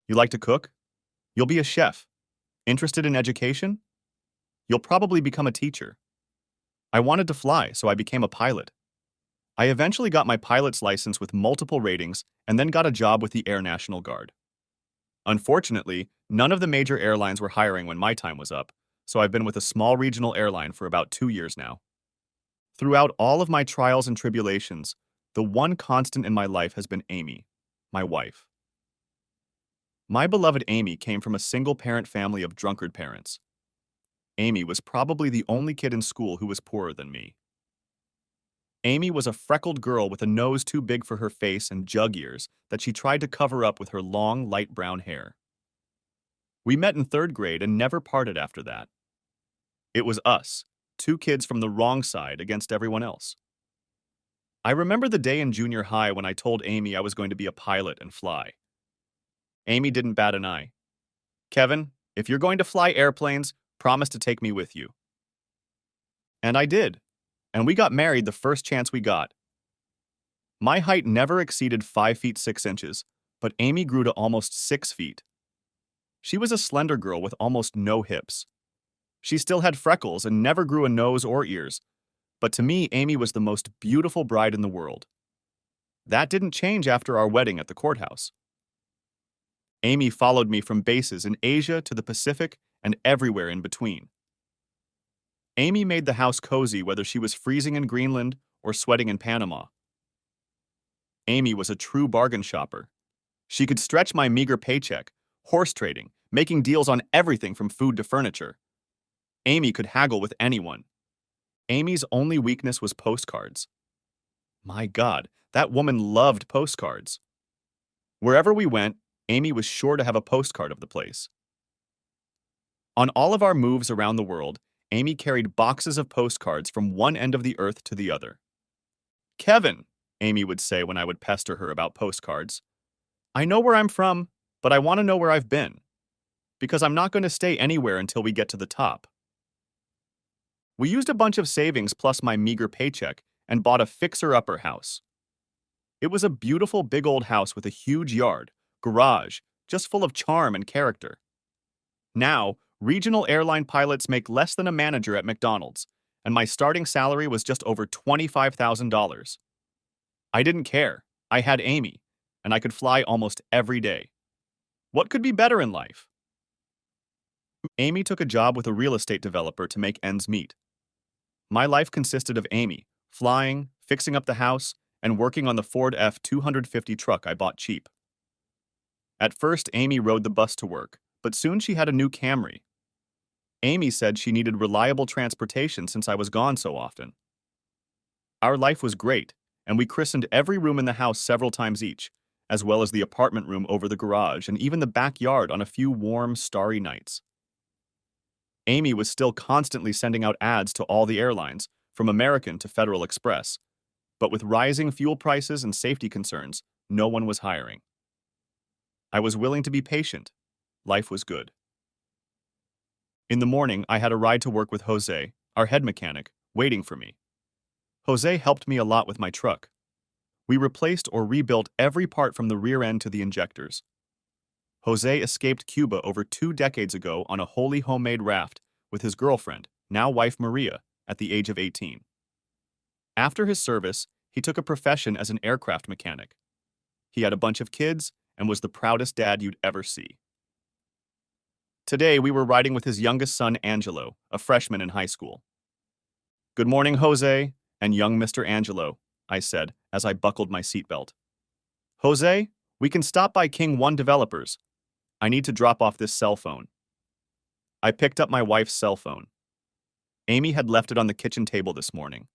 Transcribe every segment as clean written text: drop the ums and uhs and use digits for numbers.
You like to cook? You'll be a chef. Interested in education? You'll probably become a teacher. I wanted to fly, so I became a pilot. I eventually got my pilot's license with multiple ratings and then got a job with the Air National Guard. Unfortunately, none of the major airlines were hiring when my time was up, so I've been with a small regional airline for about 2 years now. Throughout all of my trials and tribulations, the one constant in my life has been Amy, my wife. My beloved Amy came from a single-parent family of drunkard parents. Amy was probably the only kid in school who was poorer than me. Amy was a freckled girl with a nose too big for her face and jug ears that she tried to cover up with her long, light brown hair. We met in third grade and never parted after that. It was us, two kids from the wrong side against everyone else. I remember the day in junior high when I told Amy I was going to be a pilot and fly. Amy didn't bat an eye. Kevin, if you're going to fly airplanes, promise to take me with you. And I did. And we got married the first chance we got. My height never exceeded 5 feet 6 inches, but Amy grew to almost 6 feet. She was a slender girl with almost no hips. She still had freckles and never grew a nose or ears, but to me, Amy was the most beautiful bride in the world. That didn't change after our wedding at the courthouse. Amy followed me from bases in Asia to the Pacific and everywhere in between. Amy made the house cozy whether she was freezing in Greenland or sweating in Panama. Amy was a true bargain shopper. She could stretch my meager paycheck, horse trading, making deals on everything from food to furniture. Amy could haggle with anyone. Amy's only weakness was postcards. My God, that woman loved postcards. Wherever we went, Amy was sure to have a postcard of the place. On all of our moves around the world, Amy carried boxes of postcards from one end of the earth to the other. Kevin, Amy would say when I would pester her about postcards, I know where I'm from, but I want to know where I've been, because I'm not going to stay anywhere until we get to the top. We used a bunch of savings plus my meager paycheck and bought a fixer-upper house. It was a beautiful big old house with a huge yard, garage, just full of charm and character. Now, regional airline pilots make less than a manager at McDonald's, and my starting salary was just over $25,000. I didn't care. I had Amy, and I could fly almost every day. What could be better in life? Amy took a job with a real estate developer to make ends meet. My life consisted of Amy, flying, fixing up the house, and working on the Ford F-250 truck I bought cheap. At first, Amy rode the bus to work, but soon she had a new Camry. Amy said she needed reliable transportation since I was gone so often. Our life was great, and we christened every room in the house several times each, as well as the apartment room over the garage and even the backyard on a few warm, starry nights. Amy was still constantly sending out ads to all the airlines, from American to Federal Express, but with rising fuel prices and safety concerns, no one was hiring. I was willing to be patient. Life was good. In the morning, I had a ride to work with Jose, our head mechanic, waiting for me. Jose helped me a lot with my truck. We replaced or rebuilt every part from the rear end to the injectors. Jose escaped Cuba over 2 decades ago on a wholly homemade raft with his girlfriend, now wife Maria, at the age of 18. After his service, he took a profession as an aircraft mechanic. He had a bunch of kids and was the proudest dad you'd ever see. Today, we were riding with his youngest son, Angelo, a freshman in high school. Good morning, Jose, and young Mr. Angelo, I said as I buckled my seatbelt. Jose, we can stop by King 1 Developers. I need to drop off this cell phone. I picked up my wife's cell phone. Amy had left it on the kitchen table this morning.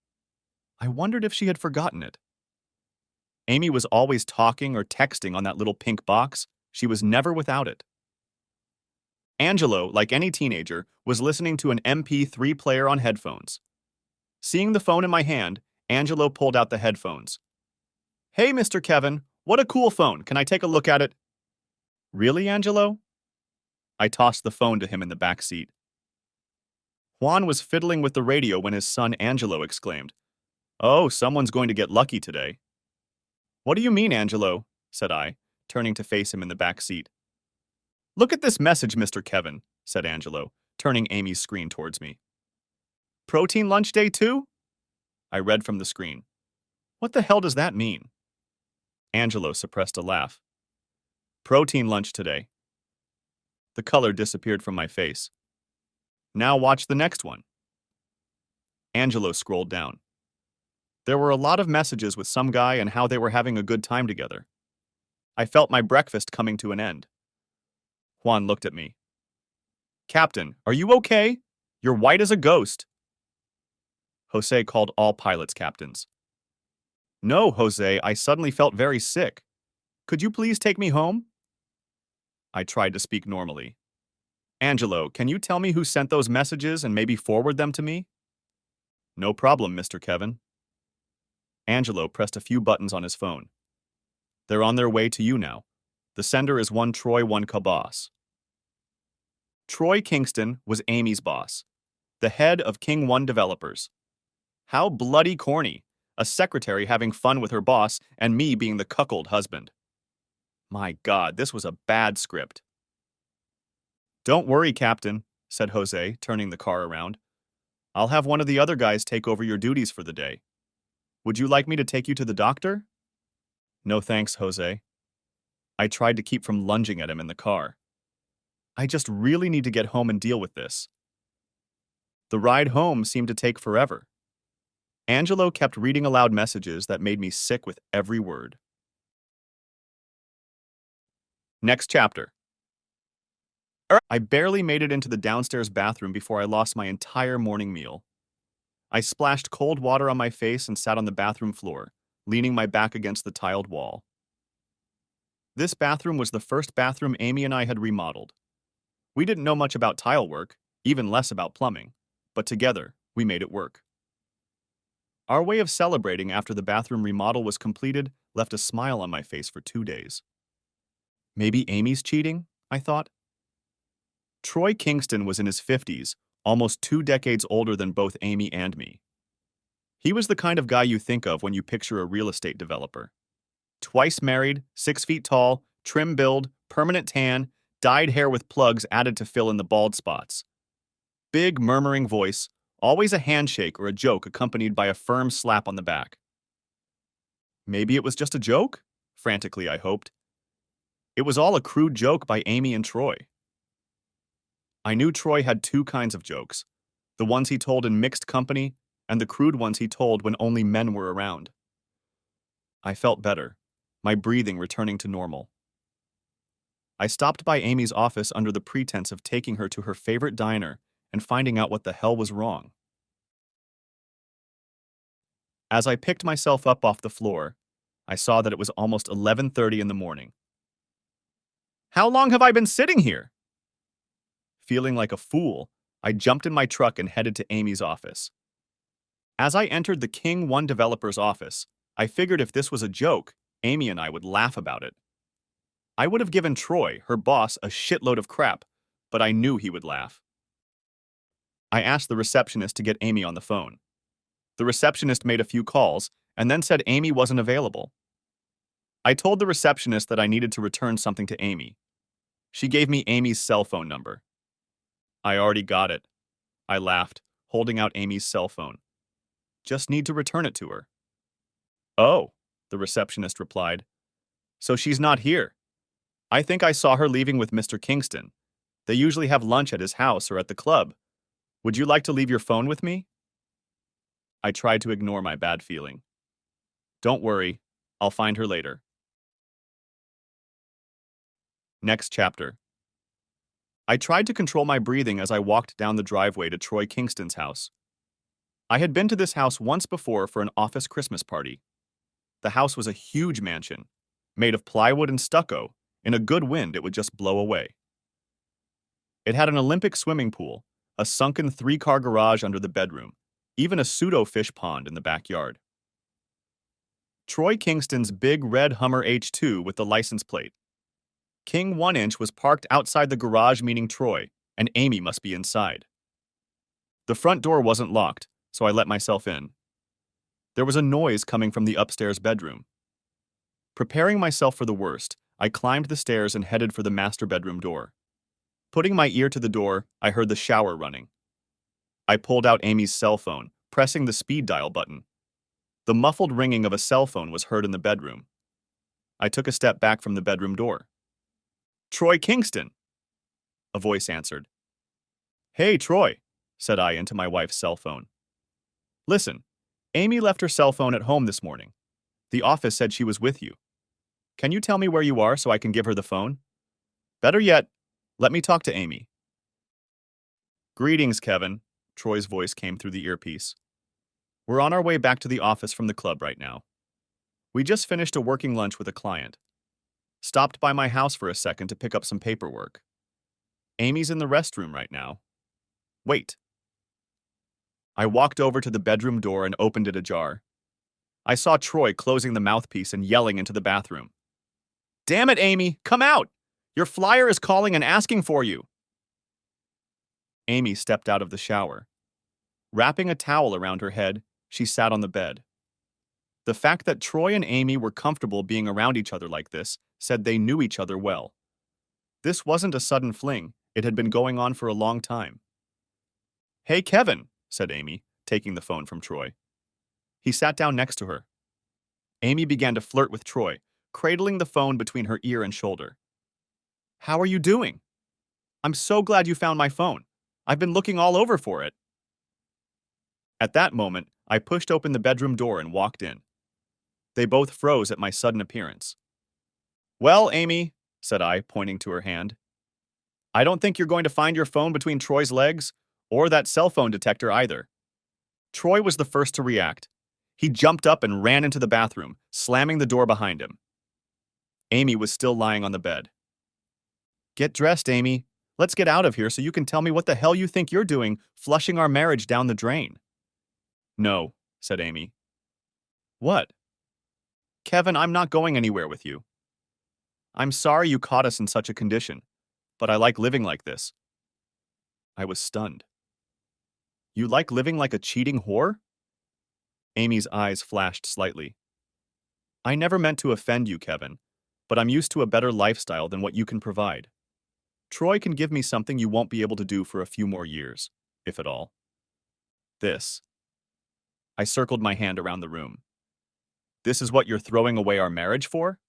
I wondered if she had forgotten it. Amy was always talking or texting on that little pink box. She was never without it. Angelo, like any teenager, was listening to an MP3 player on headphones. Seeing the phone in my hand, Angelo pulled out the headphones. Hey, Mr. Kevin, what a cool phone. Can I take a look at it? Really, Angelo? I tossed the phone to him in the back seat. Juan was fiddling with the radio when his son Angelo exclaimed, Oh, someone's going to get lucky today. What do you mean, Angelo? Said I, turning to face him in the back seat. Look at this message, Mr. Kevin, said Angelo, turning Amy's screen towards me. Protein lunch day 2? I read from the screen. What the hell does that mean? Angelo suppressed a laugh. Protein lunch today. The color disappeared from my face. Now watch the next one. Angelo scrolled down. There were a lot of messages with some guy and how they were having a good time together. I felt my breakfast coming to an end. Juan looked at me. Captain, are you okay? You're white as a ghost. Jose called all pilots captains. No, Jose, I suddenly felt very sick. Could you please take me home? I tried to speak normally. Angelo, can you tell me who sent those messages and maybe forward them to me? No problem, Mr. Kevin. Angelo pressed a few buttons on his phone. They're on their way to you now. The sender is one Troy, one Cabas. Troy Kingston was Amy's boss, the head of King One Developers. How bloody corny, a secretary having fun with her boss and me being the cuckold husband. My God, this was a bad script. Don't worry, Captain, said Jose, turning the car around. I'll have one of the other guys take over your duties for the day. Would you like me to take you to the doctor? No thanks, Jose. I tried to keep from lunging at him in the car. I just really need to get home and deal with this. The ride home seemed to take forever. Angelo kept reading aloud messages that made me sick with every word. Next chapter. I barely made it into the downstairs bathroom before I lost my entire morning meal. I splashed cold water on my face and sat on the bathroom floor, leaning my back against the tiled wall. This bathroom was the first bathroom Amy and I had remodeled. We didn't know much about tile work, even less about plumbing, but together, we made it work. Our way of celebrating after the bathroom remodel was completed left a smile on my face for 2 days. Maybe Amy's cheating, I thought. Troy Kingston was in his 50s, almost 2 decades older than both Amy and me. He was the kind of guy you think of when you picture a real estate developer. Twice married, 6 feet tall, trim build, permanent tan, dyed hair with plugs added to fill in the bald spots. Big, murmuring voice, always a handshake or a joke accompanied by a firm slap on the back. Maybe it was just a joke? Frantically, I hoped. It was all a crude joke by Amy and Troy. I knew Troy had 2 kinds of jokes, the ones he told in mixed company and the crude ones he told when only men were around. I felt better, my breathing returning to normal. I stopped by Amy's office under the pretense of taking her to her favorite diner and finding out what the hell was wrong. As I picked myself up off the floor, I saw that it was almost 11:30 in the morning. How long have I been sitting here? Feeling like a fool, I jumped in my truck and headed to Amy's office. As I entered the King One developer's office, I figured if this was a joke, Amy and I would laugh about it. I would have given Troy, her boss, a shitload of crap, but I knew he would laugh. I asked the receptionist to get Amy on the phone. The receptionist made a few calls and then said Amy wasn't available. I told the receptionist that I needed to return something to Amy. She gave me Amy's cell phone number. I already got it. I laughed, holding out Amy's cell phone. Just need to return it to her. Oh, the receptionist replied. So she's not here. I think I saw her leaving with Mr. Kingston. They usually have lunch at his house or at the club. Would you like to leave your phone with me? I tried to ignore my bad feeling. Don't worry, I'll find her later. Next chapter. I tried to control my breathing as I walked down the driveway to Troy Kingston's house. I had been to this house once before for an office Christmas party. The house was a huge mansion, made of plywood and stucco. In a good wind, it would just blow away. It had an Olympic swimming pool, a sunken 3-car garage under the bedroom, even a pseudo-fish pond in the backyard. Troy Kingston's big red Hummer H2 with the license plate. King 1-inch was parked outside the garage meaning Troy, and Amy must be inside. The front door wasn't locked, so I let myself in. There was a noise coming from the upstairs bedroom. Preparing myself for the worst, I climbed the stairs and headed for the master bedroom door. Putting my ear to the door, I heard the shower running. I pulled out Amy's cell phone, pressing the speed dial button. The muffled ringing of a cell phone was heard in the bedroom. I took a step back from the bedroom door. "Troy Kingston," a voice answered. "Hey, Troy," said I into my wife's cell phone. "Listen, Amy left her cell phone at home this morning. The office said she was with you. Can you tell me where you are so I can give her the phone? Better yet, let me talk to Amy." "Greetings, Kevin," Troy's voice came through the earpiece. "We're on our way back to the office from the club right now. We just finished a working lunch with a client. Stopped by my house for a second to pick up some paperwork. Amy's in the restroom right now. Wait." I walked over to the bedroom door and opened it ajar. I saw Troy closing the mouthpiece and yelling into the bathroom. "Damn it, Amy, come out! Your flyer is calling and asking for you." Amy stepped out of the shower. Wrapping a towel around her head, she sat on the bed. The fact that Troy and Amy were comfortable being around each other like this said they knew each other well. This wasn't a sudden fling, it had been going on for a long time. "Hey, Kevin," said Amy, taking the phone from Troy. He sat down next to her. Amy began to flirt with Troy, cradling the phone between her ear and shoulder. "How are you doing? I'm so glad you found my phone. I've been looking all over for it." At that moment, I pushed open the bedroom door and walked in. They both froze at my sudden appearance. "Well, Amy," said I, pointing to her hand, "I don't think you're going to find your phone between Troy's legs, or that cell phone detector either." Troy was the first to react. He jumped up and ran into the bathroom, slamming the door behind him. Amy was still lying on the bed. "Get dressed, Amy. Let's get out of here so you can tell me what the hell you think you're doing, flushing our marriage down the drain." "No," said Amy. "What?" "Kevin, I'm not going anywhere with you. I'm sorry you caught us in such a condition, but I like living like this." I was stunned. "You like living like a cheating whore?" Amy's eyes flashed slightly. "I never meant to offend you, Kevin, but I'm used to a better lifestyle than what you can provide. Troy can give me something you won't be able to do for a few more years, if at all. This." I circled my hand around the room. "This is what you're throwing away our marriage for?"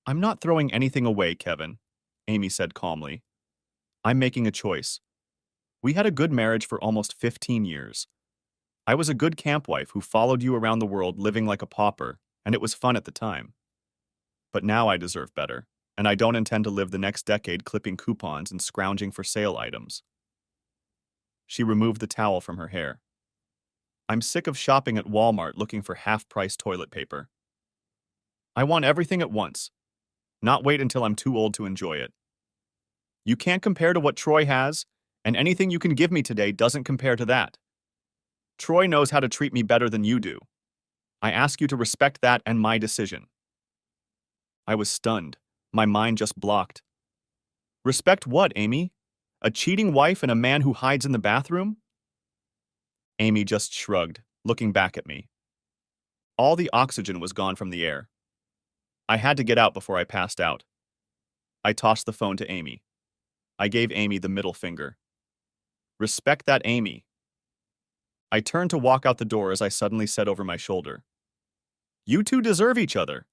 "I'm not throwing anything away, Kevin," Amy said calmly. "I'm making a choice. We had a good marriage for almost 15 years. I was a good camp wife who followed you around the world living like a pauper, and it was fun at the time. But now I deserve better, and I don't intend to live the next decade clipping coupons and scrounging for sale items." She removed the towel from her hair. "I'm sick of shopping at Walmart looking for half-price toilet paper. I want everything at once, not wait until I'm too old to enjoy it. You can't compare to what Troy has, and anything you can give me today doesn't compare to that. Troy knows how to treat me better than you do. I ask you to respect that and my decision." I was stunned. My mind just blocked. "Respect what, Amy? A cheating wife and a man who hides in the bathroom?" Amy just shrugged, looking back at me. All the oxygen was gone from the air. I had to get out before I passed out. I tossed the phone to Amy. I gave Amy the middle finger. "Respect that, Amy." I turned to walk out the door as I suddenly said over my shoulder, "You two deserve each other.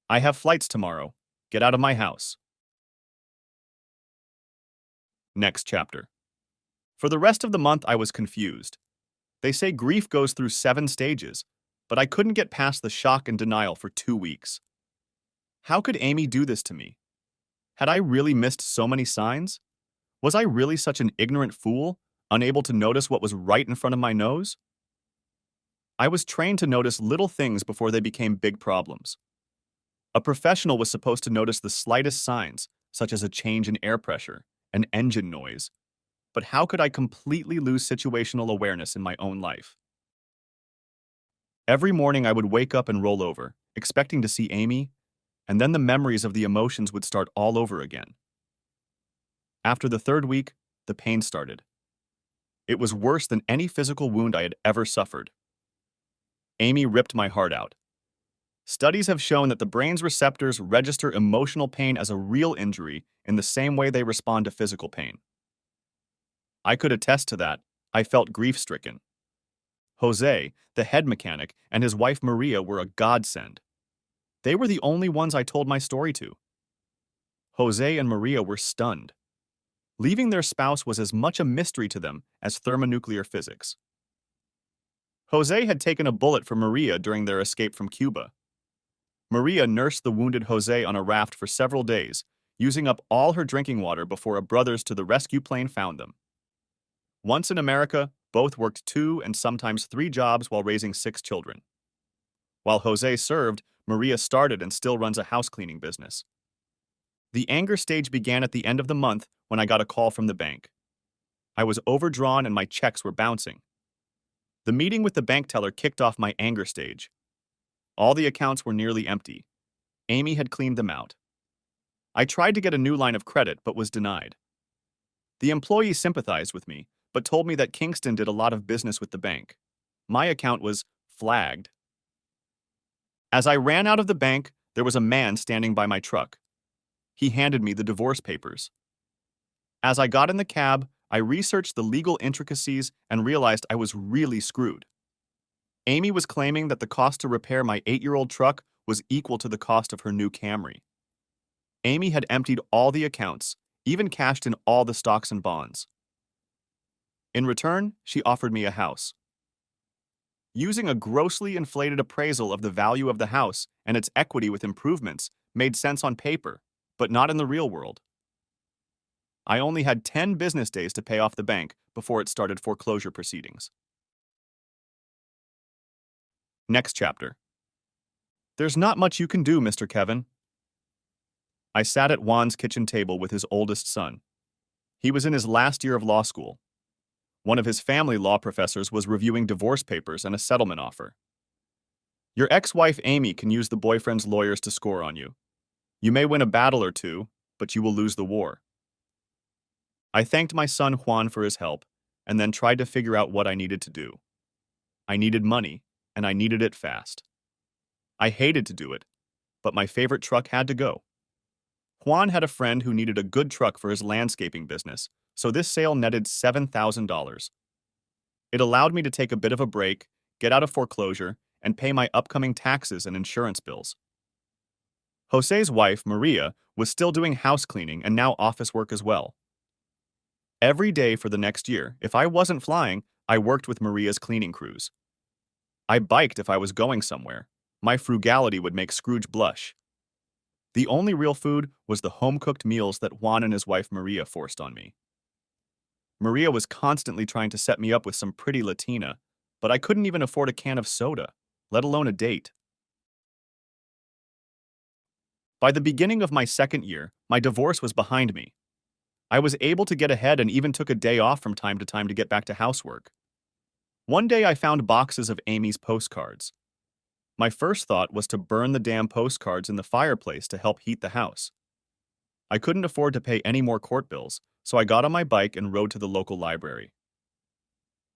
I have flights tomorrow. Get out of my house." Next chapter. For the rest of the month, I was confused. They say grief goes through 7 stages, but I couldn't get past the shock and denial for 2 weeks. How could Amy do this to me? Had I really missed so many signs? Was I really such an ignorant fool, unable to notice what was right in front of my nose? I was trained to notice little things before they became big problems. A professional was supposed to notice the slightest signs, such as a change in air pressure, an engine noise. But how could I completely lose situational awareness in my own life? Every morning I would wake up and roll over, expecting to see Amy, and then the memories of the emotions would start all over again. After the 3rd week, the pain started. It was worse than any physical wound I had ever suffered. Amy ripped my heart out. Studies have shown that the brain's receptors register emotional pain as a real injury in the same way they respond to physical pain. I could attest to that. I felt grief-stricken. Jose, the head mechanic, and his wife Maria were a godsend. They were the only ones I told my story to. Jose and Maria were stunned. Leaving their spouse was as much a mystery to them as thermonuclear physics. Jose had taken a bullet for Maria during their escape from Cuba. Maria nursed the wounded Jose on a raft for several days, using up all her drinking water before a brothers to the rescue plane found them. Once in America, both worked 2 and sometimes 3 jobs while raising 6 children. While Jose served, Maria started and still runs a house cleaning business. The anger stage began at the end of the month when I got a call from the bank. I was overdrawn and my checks were bouncing. The meeting with the bank teller kicked off my anger stage. All the accounts were nearly empty. Amy had cleaned them out. I tried to get a new line of credit but was denied. The employee sympathized with me, but told me that Kingston did a lot of business with the bank. My account was flagged. As I ran out of the bank, there was a man standing by my truck. He handed me the divorce papers. As I got in the cab, I researched the legal intricacies and realized I was really screwed. Amy was claiming that the cost to repair my 8-year-old truck was equal to the cost of her new Camry. Amy had emptied all the accounts, even cashed in all the stocks and bonds. In return, she offered me a house. Using a grossly inflated appraisal of the value of the house and its equity with improvements made sense on paper, but not in the real world. I only had 10 business days to pay off the bank before it started foreclosure proceedings. Next chapter. There's not much you can do, Mr. Kevin. I sat at Juan's kitchen table with his oldest son. He was in his last year of law school. One of his family law professors was reviewing divorce papers and a settlement offer. Your ex-wife Amy can use the boyfriend's lawyers to score on you. You may win a battle or two, but you will lose the war. I thanked my son Juan for his help, and then tried to figure out what I needed to do. I needed money, and I needed it fast. I hated to do it, but my favorite truck had to go. Juan had a friend who needed a good truck for his landscaping business, so this sale netted $7,000. It allowed me to take a bit of a break, get out of foreclosure, and pay my upcoming taxes and insurance bills. Jose's wife, Maria, was still doing house cleaning and now office work as well. Every day for the next year, if I wasn't flying, I worked with Maria's cleaning crews. I biked if I was going somewhere. My frugality would make Scrooge blush. The only real food was the home-cooked meals that Juan and his wife Maria forced on me. Maria was constantly trying to set me up with some pretty Latina, but I couldn't even afford a can of soda, let alone a date. By the beginning of my second year, my divorce was behind me. I was able to get ahead and even took a day off from time to time to get back to housework. One day I found boxes of Amy's postcards. My first thought was to burn the damn postcards in the fireplace to help heat the house. I couldn't afford to pay any more court bills, so I got on my bike and rode to the local library.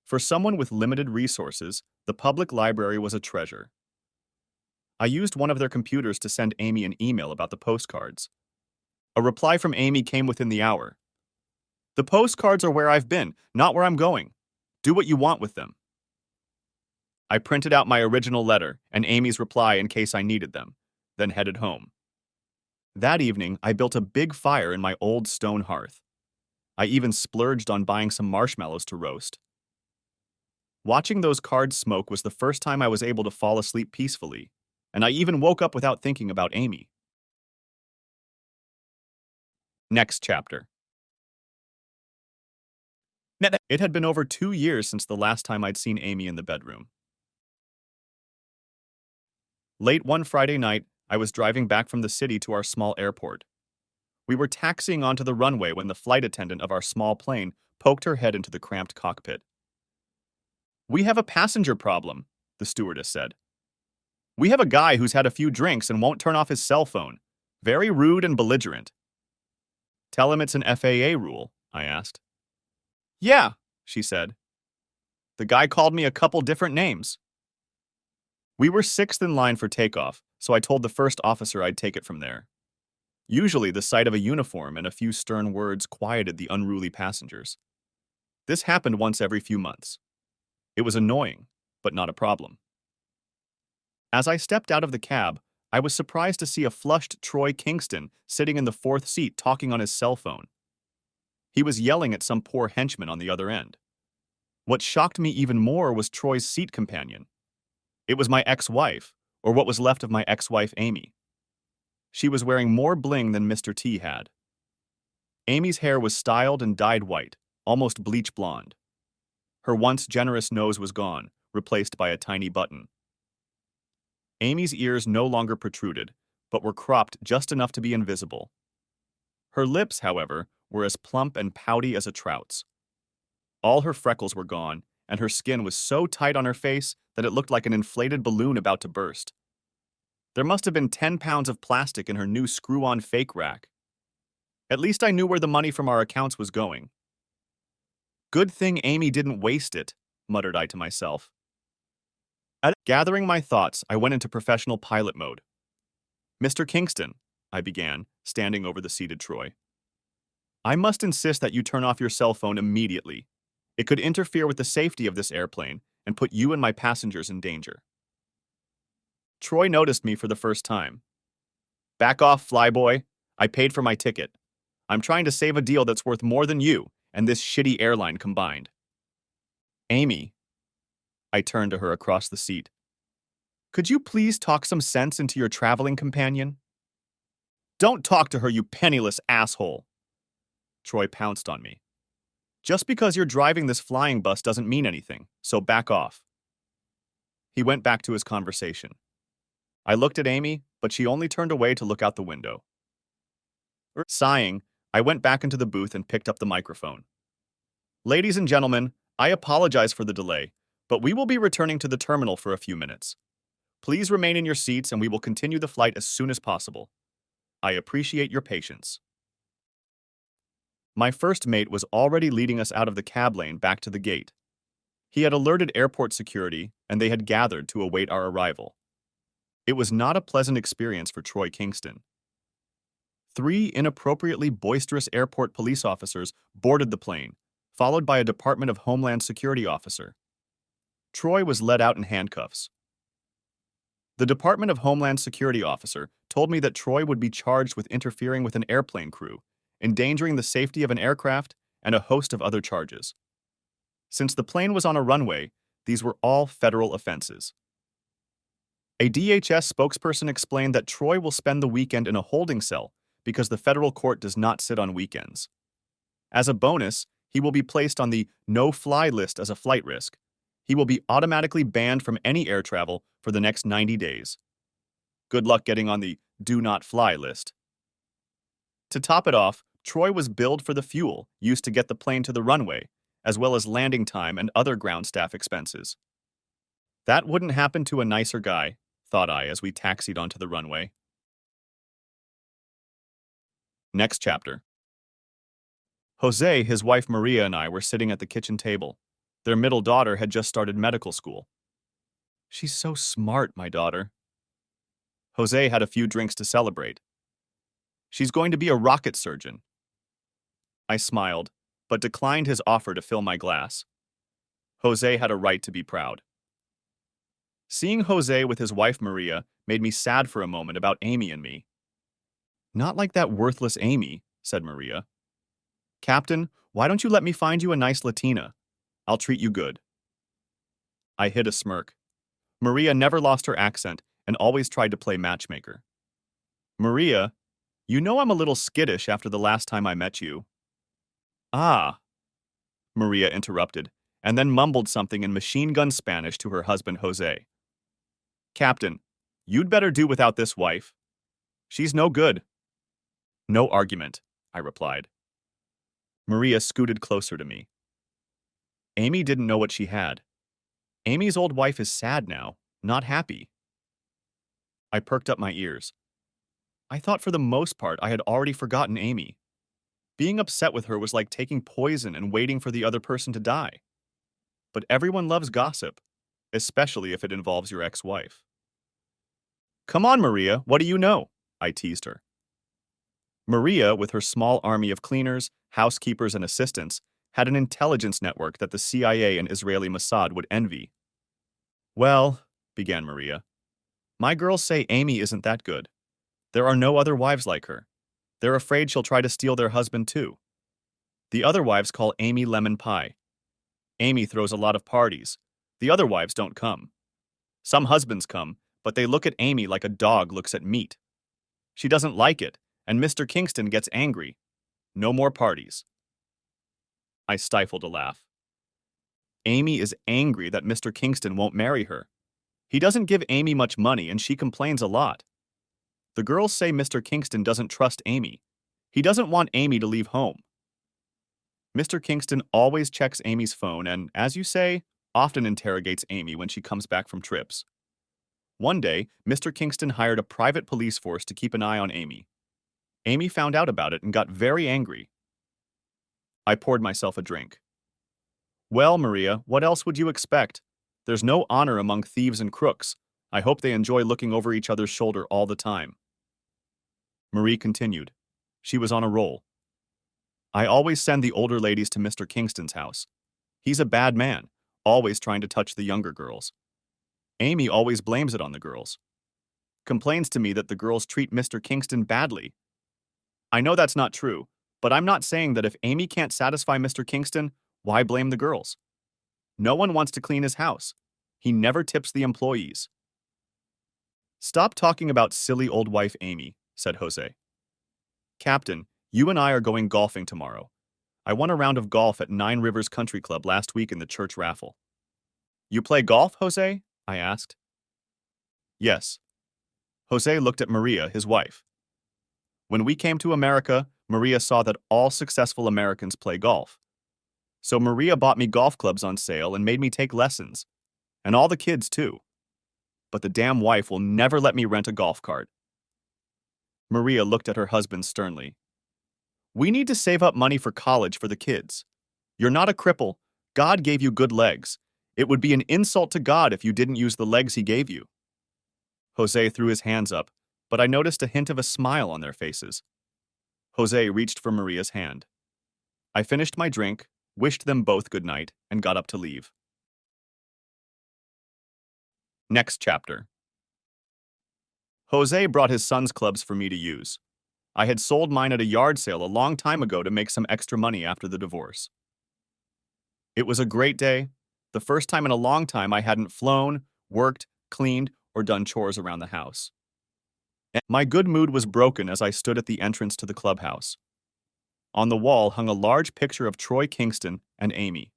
For someone with limited resources, the public library was a treasure. I used one of their computers to send Amy an email about the postcards. A reply from Amy came within the hour. The postcards are where I've been, not where I'm going. Do what you want with them. I printed out my original letter and Amy's reply in case I needed them, then headed home. That evening, I built a big fire in my old stone hearth. I even splurged on buying some marshmallows to roast. Watching those cards smoke was the first time I was able to fall asleep peacefully, and I even woke up without thinking about Amy. Next chapter. It had been over 2 years since the last time I'd seen Amy in the bedroom. Late one Friday night, I was driving back from the city to our small airport. We were taxiing onto the runway when the flight attendant of our small plane poked her head into the cramped cockpit. "We have a passenger problem," the stewardess said. "We have a guy who's had a few drinks and won't turn off his cell phone. Very rude and belligerent." "Tell him it's an FAA rule," I asked. "Yeah," she said. "The guy called me a couple different names." We were 6th in line for takeoff, so I told the first officer I'd take it from there. Usually, the sight of a uniform and a few stern words quieted the unruly passengers. This happened once every few months. It was annoying, but not a problem. As I stepped out of the cab, I was surprised to see a flushed Troy Kingston sitting in the fourth seat talking on his cell phone. He was yelling at some poor henchman on the other end. What shocked me even more was Troy's seat companion. It was my ex-wife, or what was left of my ex-wife Amy. She was wearing more bling than Mr. T had. Amy's hair was styled and dyed white, almost bleach blonde. Her once generous nose was gone, replaced by a tiny button. Amy's ears no longer protruded, but were cropped just enough to be invisible. Her lips, however, were as plump and pouty as a trout's. All her freckles were gone, and her skin was so tight on her face that it looked like an inflated balloon about to burst. There must have been 10 pounds of plastic in her new screw-on fake rack. At least I knew where the money from our accounts was going. Good thing Amy didn't waste it, muttered I to myself. Gathering my thoughts, I went into professional pilot mode. Mr. Kingston, I began, standing over the seated Troy. I must insist that you turn off your cell phone immediately. It could interfere with the safety of this airplane and put you and my passengers in danger. Troy noticed me for the first time. Back off, flyboy. I paid for my ticket. I'm trying to save a deal that's worth more than you and this shitty airline combined. Amy. I turned to her across the seat. Could you please talk some sense into your traveling companion? Don't talk to her, you penniless asshole. Troy pounced on me. Just because you're driving this flying bus doesn't mean anything, so back off. He went back to his conversation. I looked at Amy, but she only turned away to look out the window. Sighing, I went back into the booth and picked up the microphone. Ladies and gentlemen, I apologize for the delay, but we will be returning to the terminal for a few minutes. Please remain in your seats and we will continue the flight as soon as possible. I appreciate your patience. My first mate was already leading us out of the cab lane back to the gate. He had alerted airport security, and they had gathered to await our arrival. It was not a pleasant experience for Troy Kingston. 3 inappropriately boisterous airport police officers boarded the plane, followed by a Department of Homeland Security officer. Troy was led out in handcuffs. The Department of Homeland Security officer told me that Troy would be charged with interfering with an airplane crew, endangering the safety of an aircraft, and a host of other charges. Since the plane was on a runway, these were all federal offenses. A DHS spokesperson explained that Troy will spend the weekend in a holding cell because the federal court does not sit on weekends. As a bonus, he will be placed on the no-fly list as a flight risk. He will be automatically banned from any air travel for the next 90 days. Good luck getting on the do not fly list. To top it off, Troy was billed for the fuel used to get the plane to the runway, as well as landing time and other ground staff expenses. That wouldn't happen to a nicer guy, thought I as we taxied onto the runway. Next chapter. Jose, his wife Maria, and I were sitting at the kitchen table. Their middle daughter had just started medical school. She's so smart, my daughter. Jose had a few drinks to celebrate. She's going to be a rocket surgeon. I smiled, but declined his offer to fill my glass. Jose had a right to be proud. Seeing Jose with his wife Maria made me sad for a moment about Amy and me. Not like that worthless Amy, said Maria. Captain, why don't you let me find you a nice Latina? I'll treat you good. I hid a smirk. Maria never lost her accent and always tried to play matchmaker. Maria, you know I'm a little skittish after the last time I met you. Ah, Maria interrupted, and then mumbled something in machine gun Spanish to her husband Jose. Captain, you'd better do without this wife. She's no good. No argument, I replied. Maria scooted closer to me. Amy didn't know what she had. Amy's old wife is sad now, not happy. I perked up my ears. I thought for the most part I had already forgotten Amy. Being upset with her was like taking poison and waiting for the other person to die. But everyone loves gossip, especially if it involves your ex-wife. Come on, Maria, what do you know? I teased her. Maria, with her small army of cleaners, housekeepers, and assistants, had an intelligence network that the CIA and Israeli Mossad would envy. Well, began Maria, my girls say Amy isn't that good. There are no other wives like her. They're afraid she'll try to steal their husband too. The other wives call Amy lemon pie. Amy throws a lot of parties. The other wives don't come. Some husbands come, but they look at Amy like a dog looks at meat. She doesn't like it, and Mr. Kingston gets angry. No more parties. I stifled a laugh. Amy is angry that Mr. Kingston won't marry her. He doesn't give Amy much money and she complains a lot. The girls say Mr. Kingston doesn't trust Amy. He doesn't want Amy to leave home. Mr. Kingston always checks Amy's phone and, as you say, often interrogates Amy when she comes back from trips. One day, Mr. Kingston hired a private police force to keep an eye on Amy. Amy found out about it and got very angry. I poured myself a drink. Well, Maria, what else would you expect? There's no honor among thieves and crooks. I hope they enjoy looking over each other's shoulder all the time. Marie continued. She was on a roll. I always send the older ladies to Mr. Kingston's house. He's a bad man, always trying to touch the younger girls. Amy always blames it on the girls. Complains to me that the girls treat Mr. Kingston badly. I know that's not true, but I'm not saying that if Amy can't satisfy Mr. Kingston, why blame the girls? No one wants to clean his house. He never tips the employees. Stop talking about silly old wife Amy, said Jose. Captain, you and I are going golfing tomorrow. I won a round of golf at Nine Rivers Country Club last week in the church raffle. You play golf, Jose? I asked. Yes. Jose looked at Maria, his wife. When we came to America, Maria saw that all successful Americans play golf. So Maria bought me golf clubs on sale and made me take lessons. And all the kids, too. But the damn wife will never let me rent a golf cart. Maria looked at her husband sternly. We need to save up money for college for the kids. You're not a cripple. God gave you good legs. It would be an insult to God if you didn't use the legs he gave you. Jose threw his hands up, but I noticed a hint of a smile on their faces. Jose reached for Maria's hand. I finished my drink, wished them both good night, and got up to leave. Next chapter. Jose brought his son's clubs for me to use. I had sold mine at a yard sale a long time ago to make some extra money after the divorce. It was a great day, the first time in a long time I hadn't flown, worked, cleaned, or done chores around the house. My good mood was broken as I stood at the entrance to the clubhouse. On the wall hung a large picture of Troy Kingston and Amy.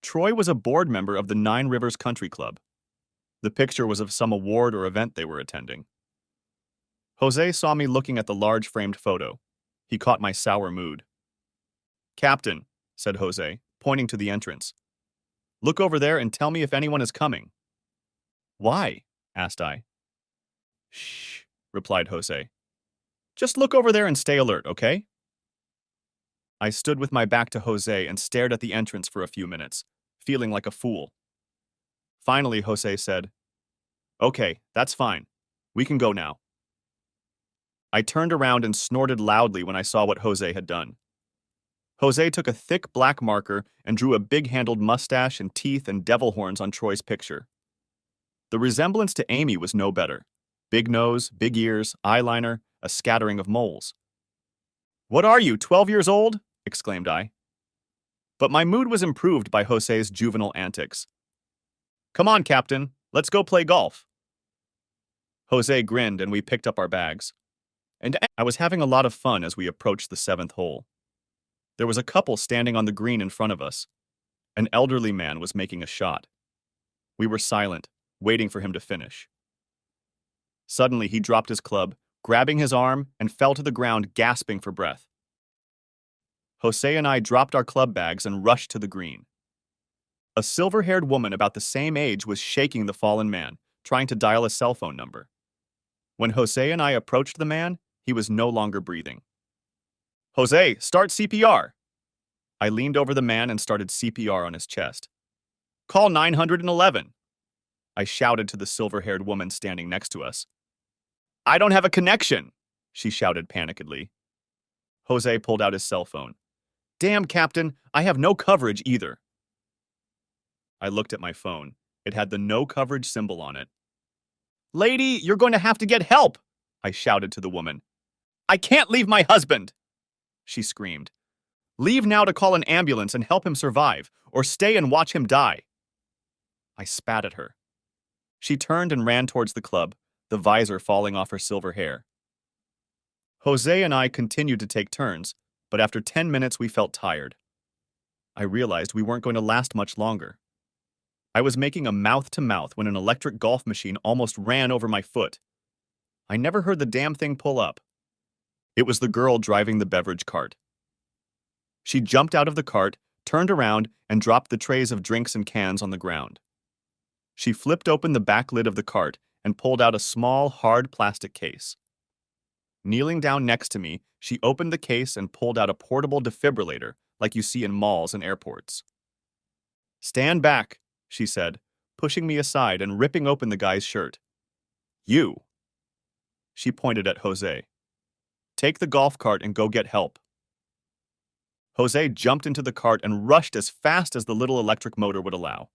Troy was a board member of the Nine Rivers Country Club. The picture was of some award or event they were attending. Jose saw me looking at the large framed photo. He caught my sour mood. Captain, said Jose, pointing to the entrance. Look over there and tell me if anyone is coming. Why? Asked I. Shh, replied Jose. Just look over there and stay alert, okay? I stood with my back to Jose and stared at the entrance for a few minutes, feeling like a fool. Finally, Jose said, Okay, that's fine. We can go now. I turned around and snorted loudly when I saw what Jose had done. Jose took a thick black marker and drew a big-handled mustache and teeth and devil horns on Troy's picture. The resemblance to Amy was no better. Big nose, big ears, eyeliner, a scattering of moles. What are you, 12 years old? Exclaimed I. But my mood was improved by Jose's juvenile antics. Come on, Captain, let's go play golf. Jose grinned and we picked up our bags. And I was having a lot of fun as we approached the 7th hole. There was a couple standing on the green in front of us. An elderly man was making a shot. We were silent, waiting for him to finish. Suddenly, he dropped his club, grabbing his arm, and fell to the ground, gasping for breath. Jose and I dropped our club bags and rushed to the green. A silver-haired woman about the same age was shaking the fallen man, trying to dial a cell phone number. When Jose and I approached the man, he was no longer breathing. Jose, start CPR! I leaned over the man and started CPR on his chest. Call 911. I shouted to the silver-haired woman standing next to us. I don't have a connection, she shouted panikedly. Jose pulled out his cell phone. Damn, Captain, I have no coverage either. I looked at my phone. It had the no coverage symbol on it. Lady, you're going to have to get help, I shouted to the woman. I can't leave my husband, she screamed. Leave now to call an ambulance and help him survive, or stay and watch him die. I spat at her. She turned and ran towards the club, the visor falling off her silver hair. Jose and I continued to take turns, but after 10 minutes we felt tired. I realized we weren't going to last much longer. I was making a mouth-to-mouth when an electric golf machine almost ran over my foot. I never heard the damn thing pull up. It was the girl driving the beverage cart. She jumped out of the cart, turned around, and dropped the trays of drinks and cans on the ground. She flipped open the back lid of the cart and pulled out a small, hard plastic case. Kneeling down next to me, she opened the case and pulled out a portable defibrillator like you see in malls and airports. Stand back, she said, pushing me aside and ripping open the guy's shirt. You. She pointed at Jose. Take the golf cart and go get help. Jose jumped into the cart and rushed as fast as the little electric motor would allow.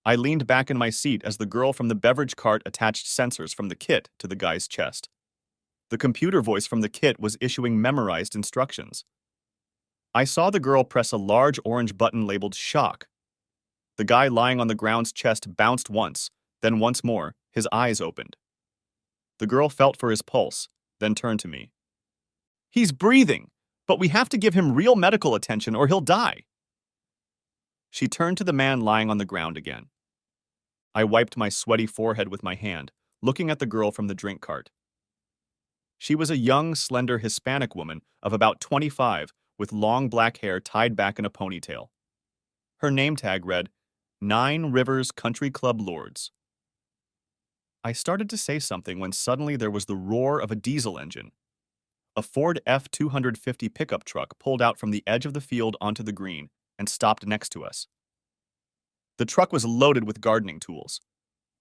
I leaned back in my seat as the girl from the beverage cart attached sensors from the kit to the guy's chest. The computer voice from the kit was issuing memorized instructions. I saw the girl press a large orange button labeled shock. The guy lying on the ground's chest bounced once, then once more, his eyes opened. The girl felt for his pulse, then turned to me. He's breathing, but we have to give him real medical attention or he'll die. She turned to the man lying on the ground again. I wiped my sweaty forehead with my hand, looking at the girl from the drink cart. She was a young, slender Hispanic woman of about 25 with long black hair tied back in a ponytail. Her name tag read, 9 Rivers Country Club Lourdes. I started to say something when suddenly there was the roar of a diesel engine. A Ford F-250 pickup truck pulled out from the edge of the field onto the green and stopped next to us. The truck was loaded with gardening tools.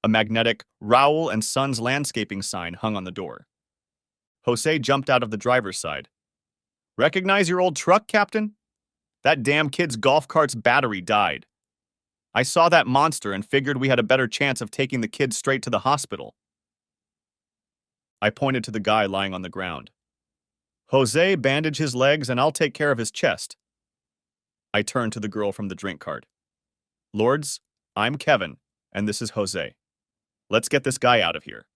A magnetic Rowell and Sons landscaping sign hung on the door. Jose jumped out of the driver's side. Recognize your old truck, Captain? That damn kid's golf cart's battery died. I saw that monster and figured we had a better chance of taking the kid straight to the hospital. I pointed to the guy lying on the ground. Jose, bandage his legs and I'll take care of his chest. I turned to the girl from the drink cart. Lourdes, I'm Kevin, and this is Jose. Let's get this guy out of here.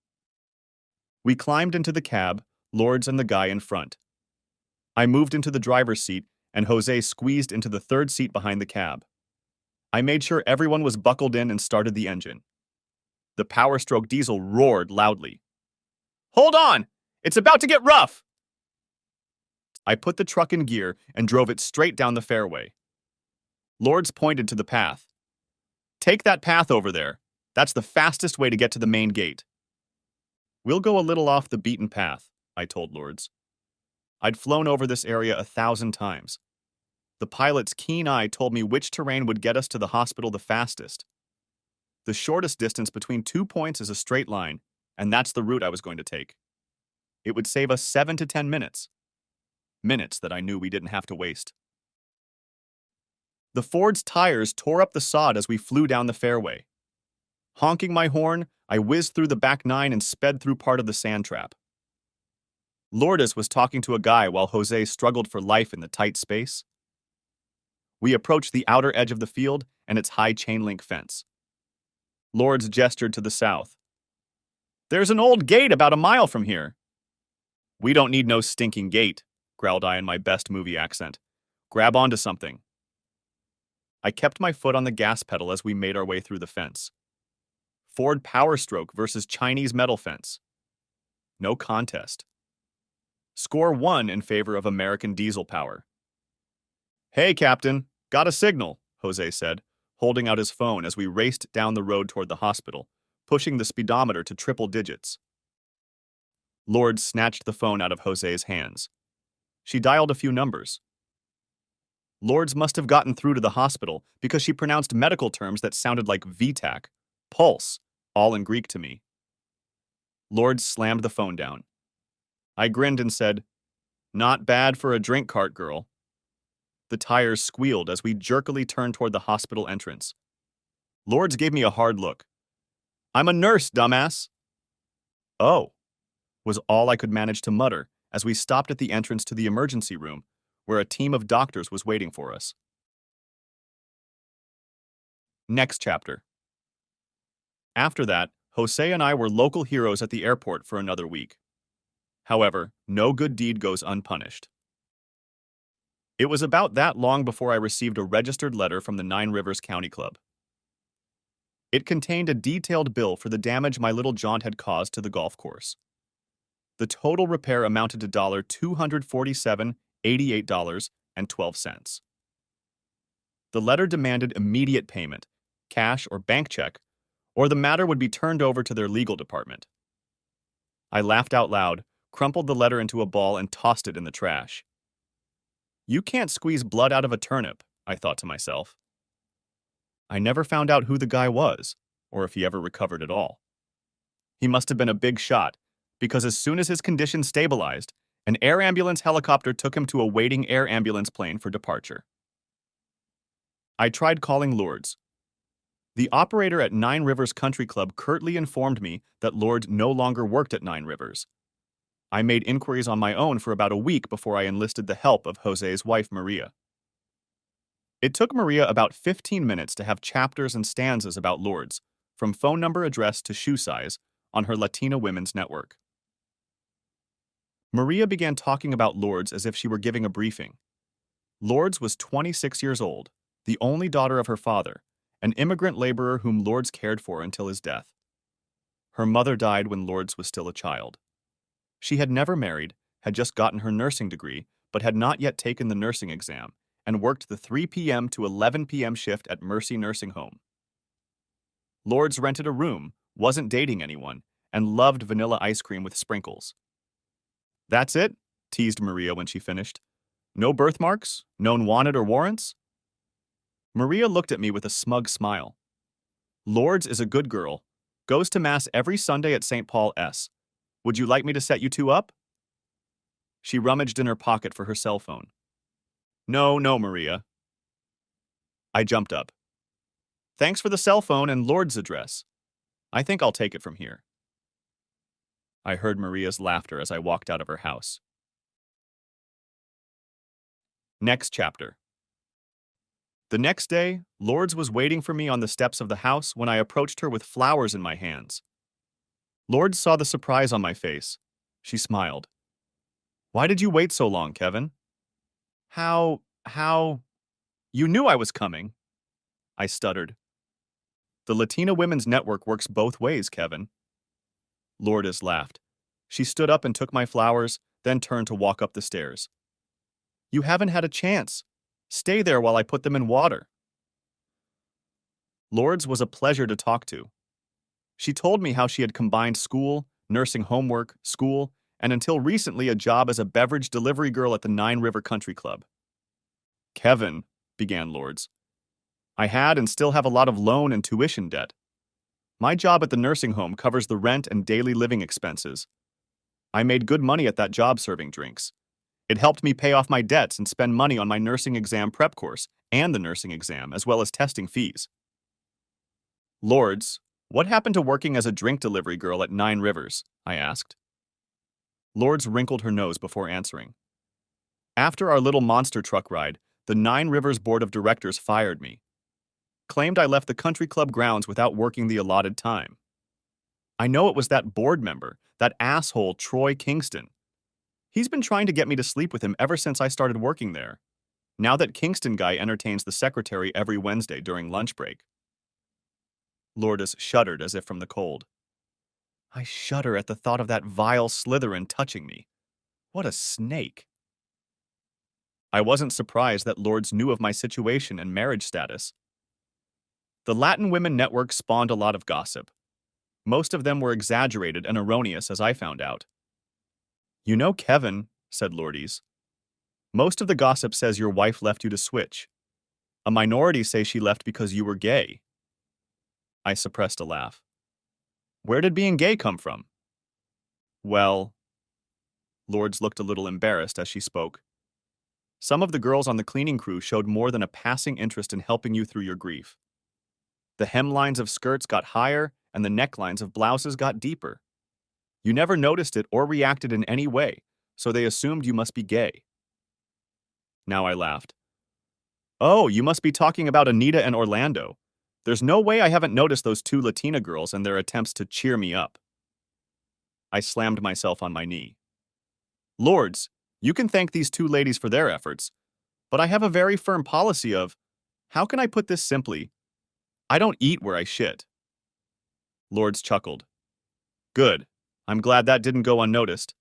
We climbed into the cab, Lourdes and the guy in front. I moved into the driver's seat, and Jose squeezed into the third seat behind the cab. I made sure everyone was buckled in and started the engine. The Power Stroke diesel roared loudly. Hold on! It's about to get rough! I put the truck in gear and drove it straight down the fairway. Lourdes pointed to the path. Take that path over there. That's the fastest way to get to the main gate. We'll go a little off the beaten path, I told Lourdes. I'd flown over this area 1,000 times. The pilot's keen eye told me which terrain would get us to the hospital the fastest. The shortest distance between 2 points is a straight line, and that's the route I was going to take. It would save us 7 to 10 minutes. Minutes that I knew we didn't have to waste. The Ford's tires tore up the sod as we flew down the fairway. Honking my horn, I whizzed through the back 9 and sped through part of the sand trap. Lourdes was talking to a guy while Jose struggled for life in the tight space. We approached the outer edge of the field and its high chain-link fence. Lourdes gestured to the south. There's an old gate about a mile from here. We don't need no stinking gate, growled I in my best movie accent. Grab onto something. I kept my foot on the gas pedal as we made our way through the fence. Ford Power Stroke versus Chinese metal fence. No contest. Score 1 in favor of American diesel power. Hey, Captain, got a signal, Jose said, holding out his phone as we raced down the road toward the hospital, pushing the speedometer to triple digits. Lourdes snatched the phone out of Jose's hands. She dialed a few numbers. Lourdes must have gotten through to the hospital because she pronounced medical terms that sounded like VTAC, pulse, all in Greek to me. Lourdes slammed the phone down. I grinned and said, "Not bad for a drink cart girl." The tires squealed as we jerkily turned toward the hospital entrance. Lourdes gave me a hard look. "I'm a nurse, dumbass." "Oh," was all I could manage to mutter as we stopped at the entrance to the emergency room, where a team of doctors was waiting for us. Next chapter. After that, Jose and I were local heroes at the airport for another week. However, no good deed goes unpunished. It was about that long before I received a registered letter from the Nine Rivers County Club. It contained a detailed bill for the damage my little jaunt had caused to the golf course. The total repair amounted to $247.88.12. The letter demanded immediate payment, cash or bank check, or the matter would be turned over to their legal department. I laughed out loud, crumpled the letter into a ball, and tossed it in the trash. You can't squeeze blood out of a turnip, I thought to myself. I never found out who the guy was, or if he ever recovered at all. He must have been a big shot, because as soon as his condition stabilized, an air ambulance helicopter took him to a waiting air ambulance plane for departure. I tried calling Lourdes. The operator at Nine Rivers Country Club curtly informed me that Lourdes no longer worked at Nine Rivers. I made inquiries on my own for about a week before I enlisted the help of Jose's wife, Maria. It took Maria about 15 minutes to have chapters and stanzas about Lourdes, from phone number, address to shoe size, on her Latina Women's Network. Maria began talking about Lourdes as if she were giving a briefing. Lourdes was 26 years old, the only daughter of her father, an immigrant laborer whom Lourdes cared for until his death. Her mother died when Lourdes was still a child. She had never married, had just gotten her nursing degree, but had not yet taken the nursing exam, and worked the 3 p.m. to 11 p.m. shift at Mercy Nursing Home. Lourdes rented a room, wasn't dating anyone, and loved vanilla ice cream with sprinkles. "That's it?" teased Maria when she finished. "No birthmarks? Known wanted or warrants?" Maria looked at me with a smug smile. "Lourdes is a good girl. Goes to Mass every Sunday at St. Paul S. Would you like me to set you two up?" She rummaged in her pocket for her cell phone. No, Maria." I jumped up. "Thanks for the cell phone and Lourdes' address. I think I'll take it from here." I heard Maria's laughter as I walked out of her house. Next chapter. The next day, Lourdes was waiting for me on the steps of the house when I approached her with flowers in my hands. Lourdes saw the surprise on my face. She smiled. "Why did you wait so long, Kevin?" How... You knew I was coming," I stuttered. "The Latina Women's Network works both ways, Kevin." Lourdes laughed. She stood up and took my flowers, then turned to walk up the stairs. "You haven't had a chance. Stay there while I put them in water." Lourdes was a pleasure to talk to. She told me how she had combined school, nursing homework, school, and until recently a job as a beverage delivery girl at the Nine River Country Club. "Kevin," began Lourdes, "I had and still have a lot of loan and tuition debt. My job at the nursing home covers the rent and daily living expenses. I made good money at that job serving drinks. It helped me pay off my debts and spend money on my nursing exam prep course and the nursing exam, as well as testing fees." "Lourdes, what happened to working as a drink delivery girl at Nine Rivers?" I asked. Lourdes wrinkled her nose before answering. "After our little monster truck ride, the Nine Rivers Board of Directors fired me. Claimed I left the country club grounds without working the allotted time. I know it was that board member, that asshole Troy Kingston. He's been trying to get me to sleep with him ever since I started working there. Now that Kingston guy entertains the secretary every Wednesday during lunch break." Lourdes shuddered as if from the cold. "I shudder at the thought of that vile Slytherin touching me. What a snake." I wasn't surprised that Lourdes knew of my situation and marriage status. The Latin Women Network spawned a lot of gossip. Most of them were exaggerated and erroneous, as I found out. "You know, Kevin," said Lourdes, "most of the gossip says your wife left you to switch. A minority say she left because you were gay." I suppressed a laugh. Where did being gay come from? Well, Lourdes looked a little embarrassed as she spoke. Some of the girls on the cleaning crew showed more than a passing interest in helping you through your grief. The hemlines of skirts got higher and the necklines of blouses got deeper. You never noticed it or reacted in any way, so they assumed you must be gay. Now I laughed. Oh, you must be talking about Anita and Orlando. There's no way I haven't noticed those two Latina girls and their attempts to cheer me up. I slammed myself on my knee. Lourdes, you can thank these two ladies for their efforts, but I have a very firm policy of, how can I put this simply? I don't eat where I shit. Lourdes chuckled. Good. I'm glad that didn't go unnoticed.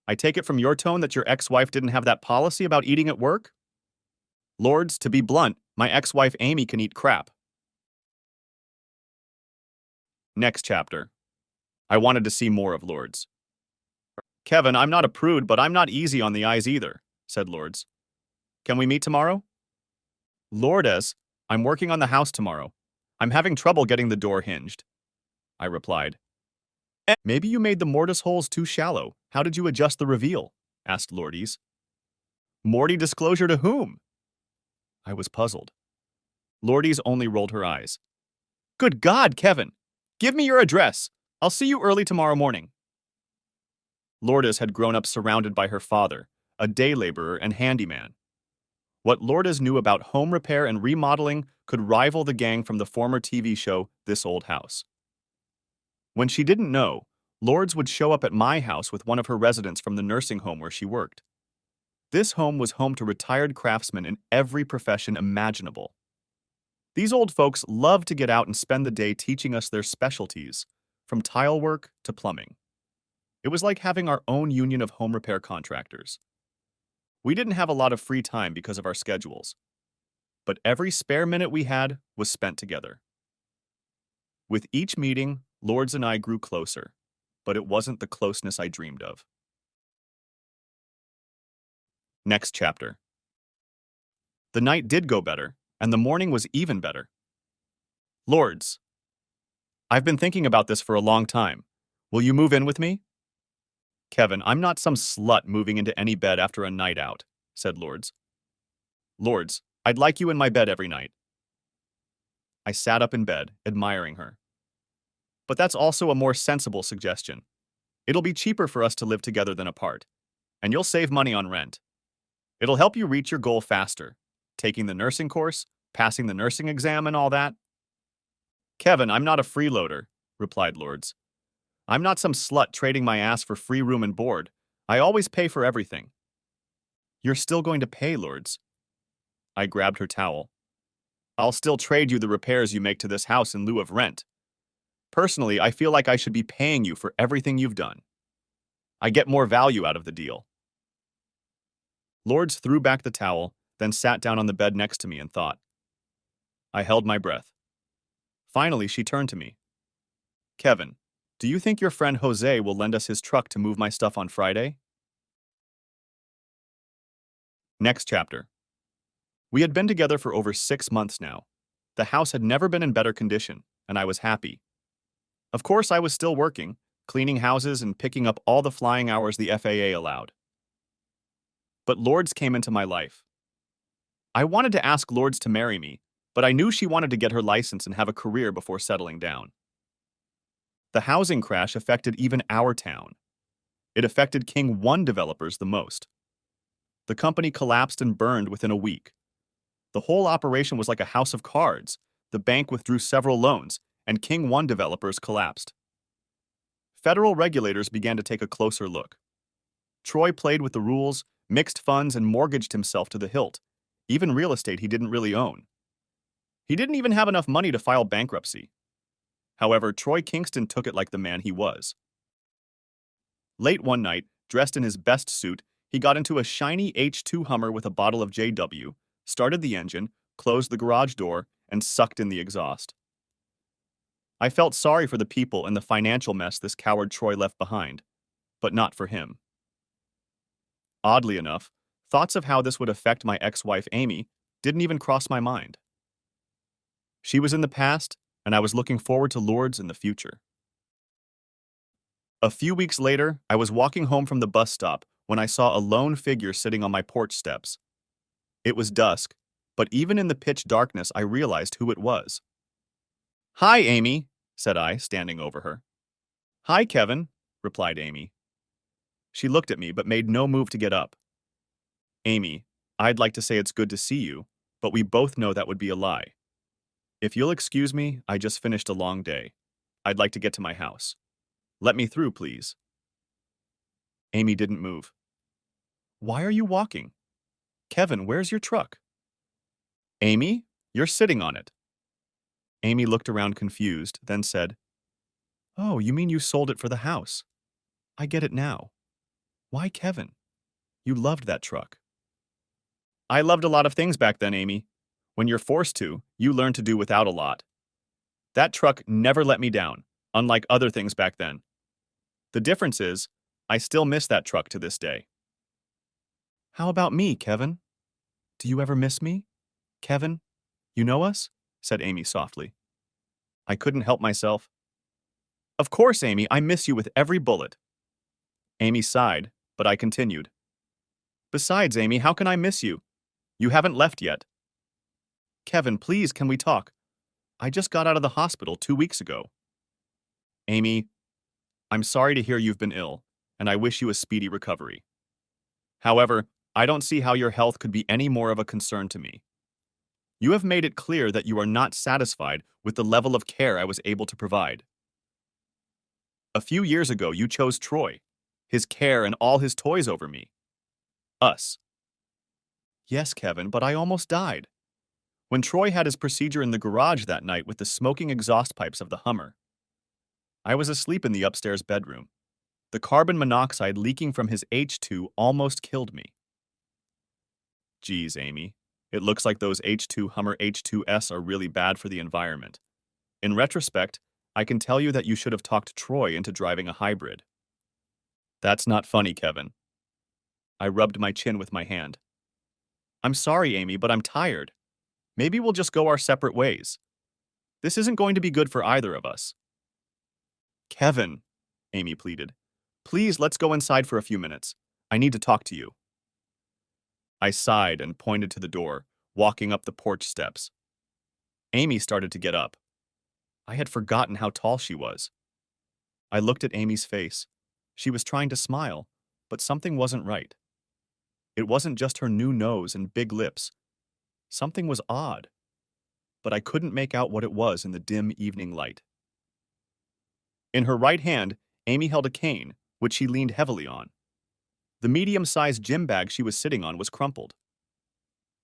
I take it from your tone that your ex-wife didn't have that policy about eating at work? Lourdes, to be blunt, my ex-wife Amy can eat crap. Next chapter. I wanted to see more of Lourdes. Kevin, I'm not a prude, but I'm not easy on the eyes either, said Lourdes. Can we meet tomorrow? Lourdes, I'm working on the house tomorrow. I'm having trouble getting the door hinged, I replied. Maybe you made the mortise holes too shallow. How did you adjust the reveal? Asked Lourdes. Morty disclosure to whom? I was puzzled. Lourdes only rolled her eyes. Good God, Kevin! Give me your address. I'll see you early tomorrow morning. Lourdes had grown up surrounded by her father, a day laborer and handyman. What Lourdes knew about home repair and remodeling could rival the gang from the former TV show This Old House. When she didn't know, Lourdes would show up at my house with one of her residents from the nursing home where she worked. This home was home to retired craftsmen in every profession imaginable. These old folks loved to get out and spend the day teaching us their specialties, from tile work to plumbing. It was like having our own union of home repair contractors. We didn't have a lot of free time because of our schedules, but every spare minute we had was spent together. With each meeting, Lourdes and I grew closer, but it wasn't the closeness I dreamed of. Next chapter. The night did go better, and the morning was even better. Lourdes, I've been thinking about this for a long time. Will you move in with me? Kevin, I'm not some slut moving into any bed after a night out, said Lourdes. Lourdes, I'd like you in my bed every night. I sat up in bed, admiring her. But that's also a more sensible suggestion. It'll be cheaper for us to live together than apart, and you'll save money on rent. It'll help you reach your goal faster, taking the nursing course, passing the nursing exam, and all that. Kevin, I'm not a freeloader, replied Lourdes. I'm not some slut trading my ass for free room and board. I always pay for everything. You're still going to pay, Lourdes. I grabbed her towel. I'll still trade you the repairs you make to this house in lieu of rent. Personally, I feel like I should be paying you for everything you've done. I get more value out of the deal. Lourdes threw back the towel, then sat down on the bed next to me and thought. I held my breath. Finally, she turned to me. Kevin, do you think your friend Jose will lend us his truck to move my stuff on Friday? Next chapter. We had been together for over 6 months now. The house had never been in better condition, and I was happy. Of course, I was still working, cleaning houses and picking up all the flying hours the FAA allowed. But Lourdes came into my life. I wanted to ask Lourdes to marry me, but I knew she wanted to get her license and have a career before settling down. The housing crash affected even our town. It affected King 1 developers the most. The company collapsed and burned within a week. The whole operation was like a house of cards. The bank withdrew several loans, and King 1 developers collapsed. Federal regulators began to take a closer look. Troy played with the rules, mixed funds, and mortgaged himself to the hilt, even real estate he didn't really own. He didn't even have enough money to file bankruptcy. However, Troy Kingston took it like the man he was. Late one night, dressed in his best suit, he got into a shiny H2 Hummer with a bottle of JW, started the engine, closed the garage door, and sucked in the exhaust. I felt sorry for the people and the financial mess this coward Troy left behind, but not for him. Oddly enough, thoughts of how this would affect my ex-wife Amy didn't even cross my mind. She was in the past, and I was looking forward to Lourdes in the future. A few weeks later, I was walking home from the bus stop when I saw a lone figure sitting on my porch steps. It was dusk, but even in the pitch darkness, I realized who it was. "Hi, Amy," said I, standing over her. "Hi, Kevin," replied Amy. She looked at me but made no move to get up. "Amy, I'd like to say it's good to see you, but we both know that would be a lie. If you'll excuse me, I just finished a long day. I'd like to get to my house. Let me through, please." Amy didn't move. "Why are you walking? Kevin, where's your truck?" "Amy, you're sitting on it." Amy looked around confused, then said, "Oh, you mean you sold it for the house? I get it now. Why Kevin? You loved that truck." "I loved a lot of things back then, Amy. When you're forced to, you learn to do without a lot. That truck never let me down, unlike other things back then. The difference is, I still miss that truck to this day." "How about me, Kevin? Do you ever miss me? Kevin, you know us?" said Amy softly. I couldn't help myself. "Of course, Amy, I miss you with every bullet." Amy sighed, but I continued. "Besides, Amy, how can I miss you? You haven't left yet." "Kevin, please, can we talk? I just got out of the hospital 2 weeks ago." "Amy, I'm sorry to hear you've been ill, and I wish you a speedy recovery. However, I don't see how your health could be any more of a concern to me. You have made it clear that you are not satisfied with the level of care I was able to provide. A few years ago, you chose Troy, his care and all his toys over me. Us." "Yes, Kevin, but I almost died. When Troy had his procedure in the garage that night with the smoking exhaust pipes of the Hummer, I was asleep in the upstairs bedroom. The carbon monoxide leaking from his H2 almost killed me." "Geez, Amy, it looks like those H2 Hummer H2S are really bad for the environment. In retrospect, I can tell you that you should have talked Troy into driving a hybrid." "That's not funny, Kevin." I rubbed my chin with my hand. "I'm sorry, Amy, but I'm tired. Maybe we'll just go our separate ways. This isn't going to be good for either of us." "Kevin," Amy pleaded, "please let's go inside for a few minutes. I need to talk to you." I sighed and pointed to the door, walking up the porch steps. Amy started to get up. I had forgotten how tall she was. I looked at Amy's face. She was trying to smile, but something wasn't right. It wasn't just her new nose and big lips. Something was odd, but I couldn't make out what it was in the dim evening light. In her right hand, Amy held a cane, which she leaned heavily on. The medium-sized gym bag she was sitting on was crumpled.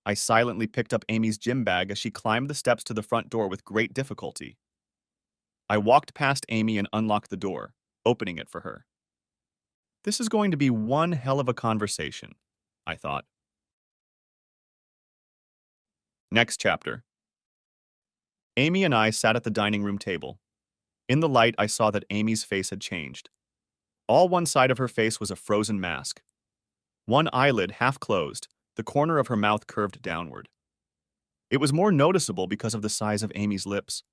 I silently picked up Amy's gym bag as she climbed the steps to the front door with great difficulty. I walked past Amy and unlocked the door, opening it for her. This is going to be one hell of a conversation, I thought. Next chapter. Amy and I sat at the dining room table. In the light, I saw that Amy's face had changed. All one side of her face was a frozen mask. One eyelid half closed, the corner of her mouth curved downward. It was more noticeable because of the size of Amy's lips.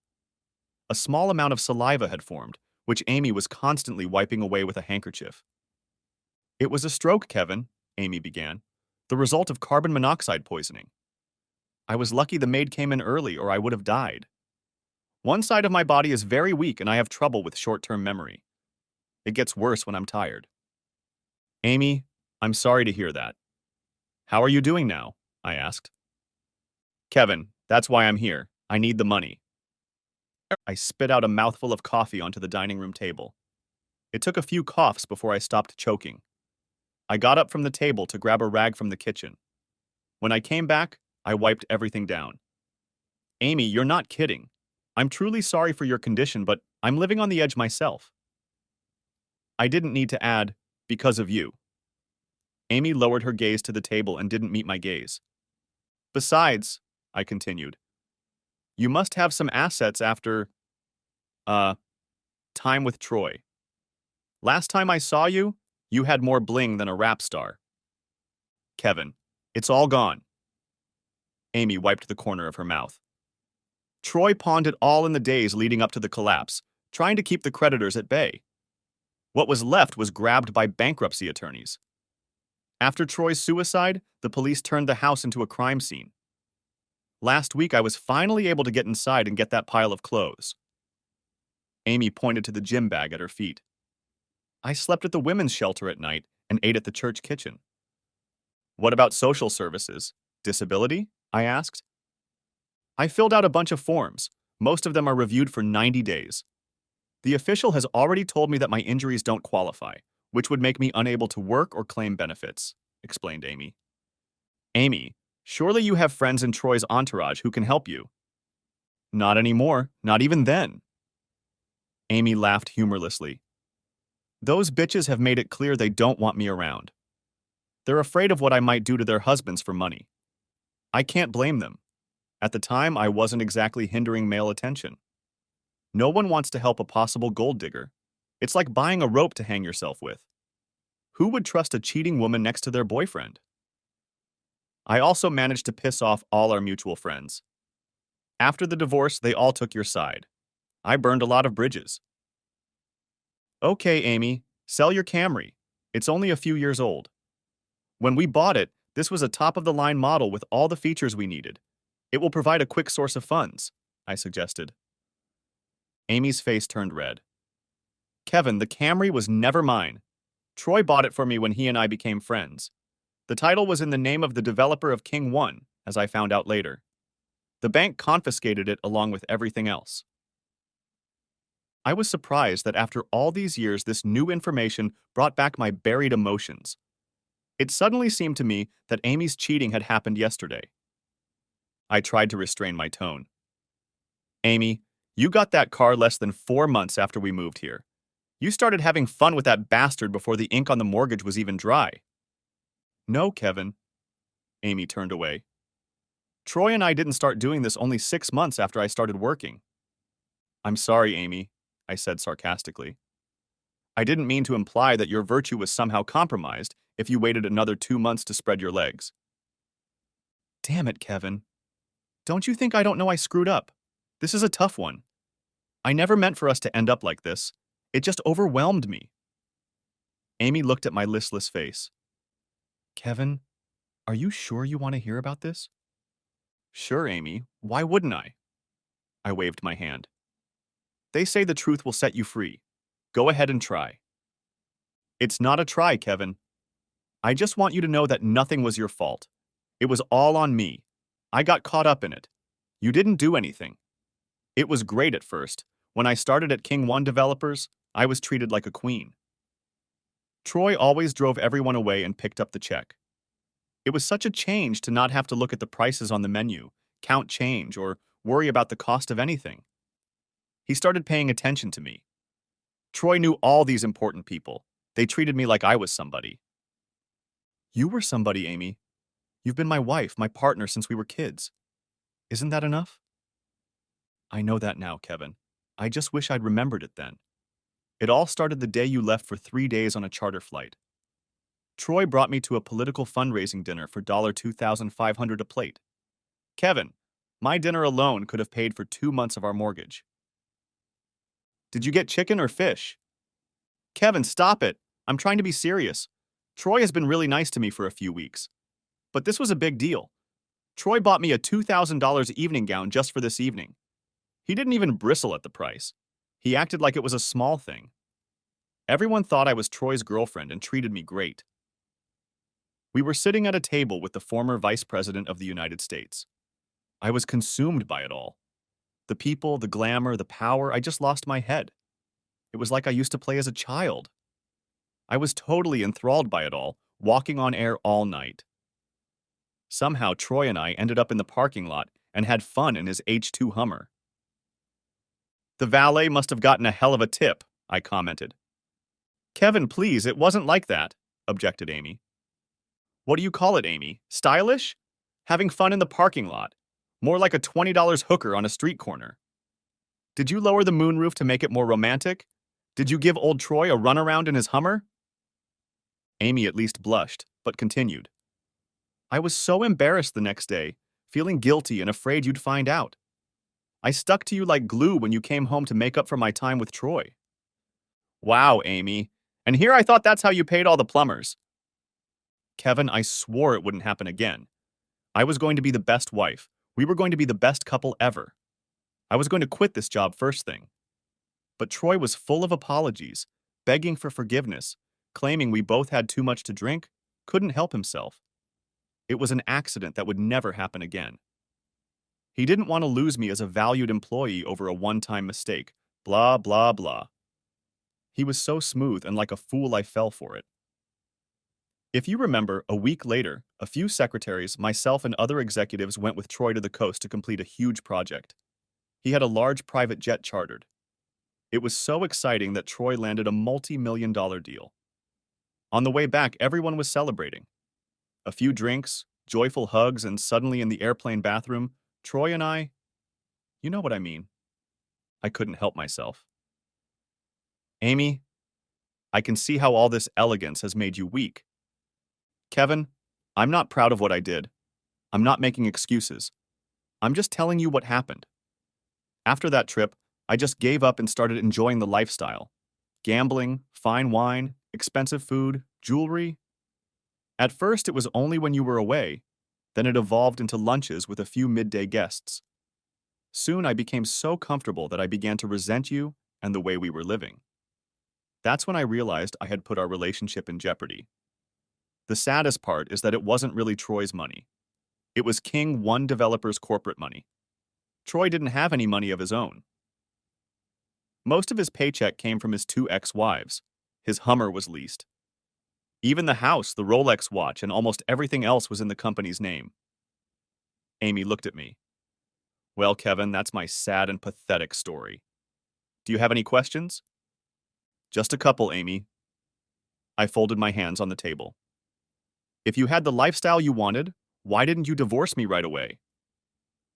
A small amount of saliva had formed, which Amy was constantly wiping away with a handkerchief. "It was a stroke, Kevin," Amy began, "the result of carbon monoxide poisoning. I was lucky the maid came in early or I would have died. One side of my body is very weak and I have trouble with short-term memory. It gets worse when I'm tired." "Amy, I'm sorry to hear that. How are you doing now?" I asked. "Kevin, that's why I'm here. I need the money." I spit out a mouthful of coffee onto the dining room table. It took a few coughs before I stopped choking. I got up from the table to grab a rag from the kitchen. When I came back, I wiped everything down. "Amy, you're not kidding. I'm truly sorry for your condition, but I'm living on the edge myself." I didn't need to add, "because of you." Amy lowered her gaze to the table and didn't meet my gaze. "Besides," I continued, "you must have some assets after, uh, time with Troy. Last time I saw you, you had more bling than a rap star." "Kevin, it's all gone." Amy wiped the corner of her mouth. "Troy pawned it all in the days leading up to the collapse, trying to keep the creditors at bay. What was left was grabbed by bankruptcy attorneys. After Troy's suicide, the police turned the house into a crime scene. Last week, I was finally able to get inside and get that pile of clothes. Amy pointed to the gym bag at her feet. I slept at the women's shelter at night and ate at the church kitchen. What about social services? Disability? I asked. I filled out a bunch of forms. Most of them are reviewed for 90 days. The official has already told me that my injuries don't qualify, which would make me unable to work or claim benefits, explained Amy. Amy, surely you have friends in Troy's entourage who can help you. Not anymore, not even then. Amy laughed humorlessly. Those bitches have made it clear they don't want me around. They're afraid of what I might do to their husbands for money. I can't blame them. At the time, I wasn't exactly hindering male attention. No one wants to help a possible gold digger. It's like buying a rope to hang yourself with. Who would trust a cheating woman next to their boyfriend? I also managed to piss off all our mutual friends. After the divorce, they all took your side. I burned a lot of bridges. Okay, Amy, sell your Camry. It's only a few years old. When we bought it, this was a top-of-the-line model with all the features we needed. It will provide a quick source of funds, I suggested. Amy's face turned red. Kevin, the Camry was never mine. Troy bought it for me when he and I became friends. The title was in the name of the developer of King 1, as I found out later. The bank confiscated it along with everything else. I was surprised that after all these years, this new information brought back my buried emotions. It suddenly seemed to me that Amy's cheating had happened yesterday. I tried to restrain my tone. Amy, you got that car less than 4 months after we moved here. You started having fun with that bastard before the ink on the mortgage was even dry. No, Kevin. Amy turned away. Troy and I didn't start doing this only 6 months after I started working. I'm sorry, Amy, I said sarcastically. I didn't mean to imply that your virtue was somehow compromised if you waited another 2 months to spread your legs. Damn it, Kevin. Don't you think I don't know I screwed up? This is a tough one. I never meant for us to end up like this. It just overwhelmed me. Amy looked at my listless face. Kevin, are you sure you want to hear about this? Sure, Amy. Why wouldn't I? I waved my hand. They say the truth will set you free. Go ahead and try. It's not a try, Kevin. I just want you to know that nothing was your fault. It was all on me. I got caught up in it. You didn't do anything. It was great at first. When I started at King 1 Developers, I was treated like a queen. Troy always drove everyone away and picked up the check. It was such a change to not have to look at the prices on the menu, count change, or worry about the cost of anything. He started paying attention to me. Troy knew all these important people. They treated me like I was somebody. You were somebody, Amy. You've been my wife, my partner since we were kids. Isn't that enough? I know that now, Kevin. I just wish I'd remembered it then. It all started the day you left for 3 days on a charter flight. Troy brought me to a political fundraising dinner for $2,500 a plate. Kevin, my dinner alone could have paid for 2 months of our mortgage. Did you get chicken or fish? Kevin, stop it. I'm trying to be serious. Troy has been really nice to me for a few weeks. But this was a big deal. Troy bought me a $2,000 evening gown just for this evening. He didn't even bristle at the price. He acted like it was a small thing. Everyone thought I was Troy's girlfriend and treated me great. We were sitting at a table with the former Vice President of the United States. I was consumed by it all. The people, the glamour, the power, I just lost my head. It was like I used to play as a child. I was totally enthralled by it all, walking on air all night. Somehow Troy and I ended up in the parking lot and had fun in his H2 Hummer. The valet must have gotten a hell of a tip, I commented. Kevin, please, it wasn't like that, objected Amy. What do you call it, Amy? Stylish? Having fun in the parking lot. More like a $20 hooker on a street corner. Did you lower the moonroof to make it more romantic? Did you give old Troy a runaround in his Hummer? Amy at least blushed, but continued. I was so embarrassed the next day, feeling guilty and afraid you'd find out. I stuck to you like glue when you came home to make up for my time with Troy. Wow, Amy, And here I thought that's how you paid all the plumbers. Kevin, I swore it wouldn't happen again. I was going to be the best wife. We were going to be the best couple ever. I was going to quit this job first thing. But Troy was full of apologies, begging for forgiveness, claiming we both had too much to drink, couldn't help himself. It was an accident that would never happen again. He didn't want to lose me as a valued employee over a one-time mistake. Blah, blah, blah. He was so smooth, and like a fool I fell for it. If you remember, a week later, a few secretaries, myself and other executives went with Troy to the coast to complete a huge project. He had a large private jet chartered. It was so exciting that Troy landed a multi-million-dollar deal. On the way back, everyone was celebrating. A few drinks, joyful hugs, and suddenly in the airplane bathroom, Troy and I, you know what I mean. I couldn't help myself. Amy, I can see how all this elegance has made you weak. Kevin, I'm not proud of what I did. I'm not making excuses. I'm just telling you what happened. After that trip, I just gave up and started enjoying the lifestyle. Gambling, fine wine, expensive food, jewelry. At first, it was only when you were away. Then it evolved into lunches with a few midday guests. Soon I became so comfortable that I began to resent you and the way we were living. That's when I realized I had put our relationship in jeopardy. The saddest part is that it wasn't really Troy's money. It was King One developer's corporate money. Troy didn't have any money of his own. Most of his paycheck came from his two ex-wives. His Hummer was leased. Even the house, the Rolex watch, and almost everything else was in the company's name. Amy looked at me. Well, Kevin, that's my sad and pathetic story. Do you have any questions? Just a couple, Amy. I folded my hands on the table. If you had the lifestyle you wanted, why didn't you divorce me right away?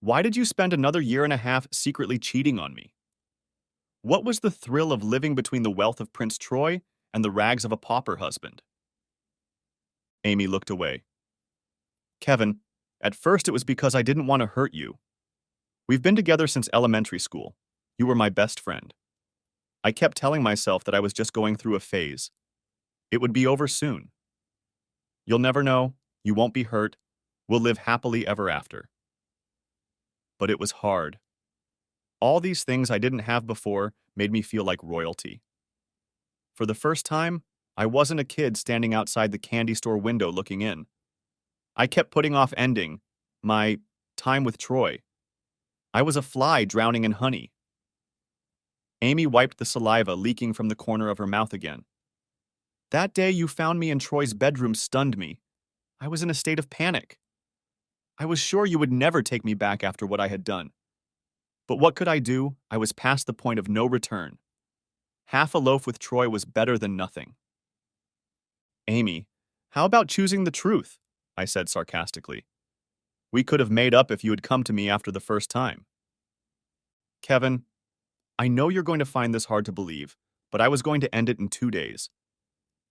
Why did you spend another year and a half secretly cheating on me? What was the thrill of living between the wealth of Prince Troy and the rags of a pauper husband? Amy looked away. Kevin, at first it was because I didn't want to hurt you. We've been together since elementary school. You were my best friend. I kept telling myself that I was just going through a phase. It would be over soon. You'll never know. You won't be hurt. We'll live happily ever after. But it was hard. All these things I didn't have before made me feel like royalty. For the first time, I wasn't a kid standing outside the candy store window looking in. I kept putting off ending my time with Troy. I was a fly drowning in honey. Amy wiped the saliva leaking from the corner of her mouth again. That day you found me in Troy's bedroom stunned me. I was in a state of panic. I was sure you would never take me back after what I had done. But what could I do? I was past the point of no return. Half a loaf with Troy was better than nothing. Amy, how about choosing the truth? I said sarcastically. We could have made up if you had come to me after the first time. Kevin, I know you're going to find this hard to believe, but I was going to end it in 2 days.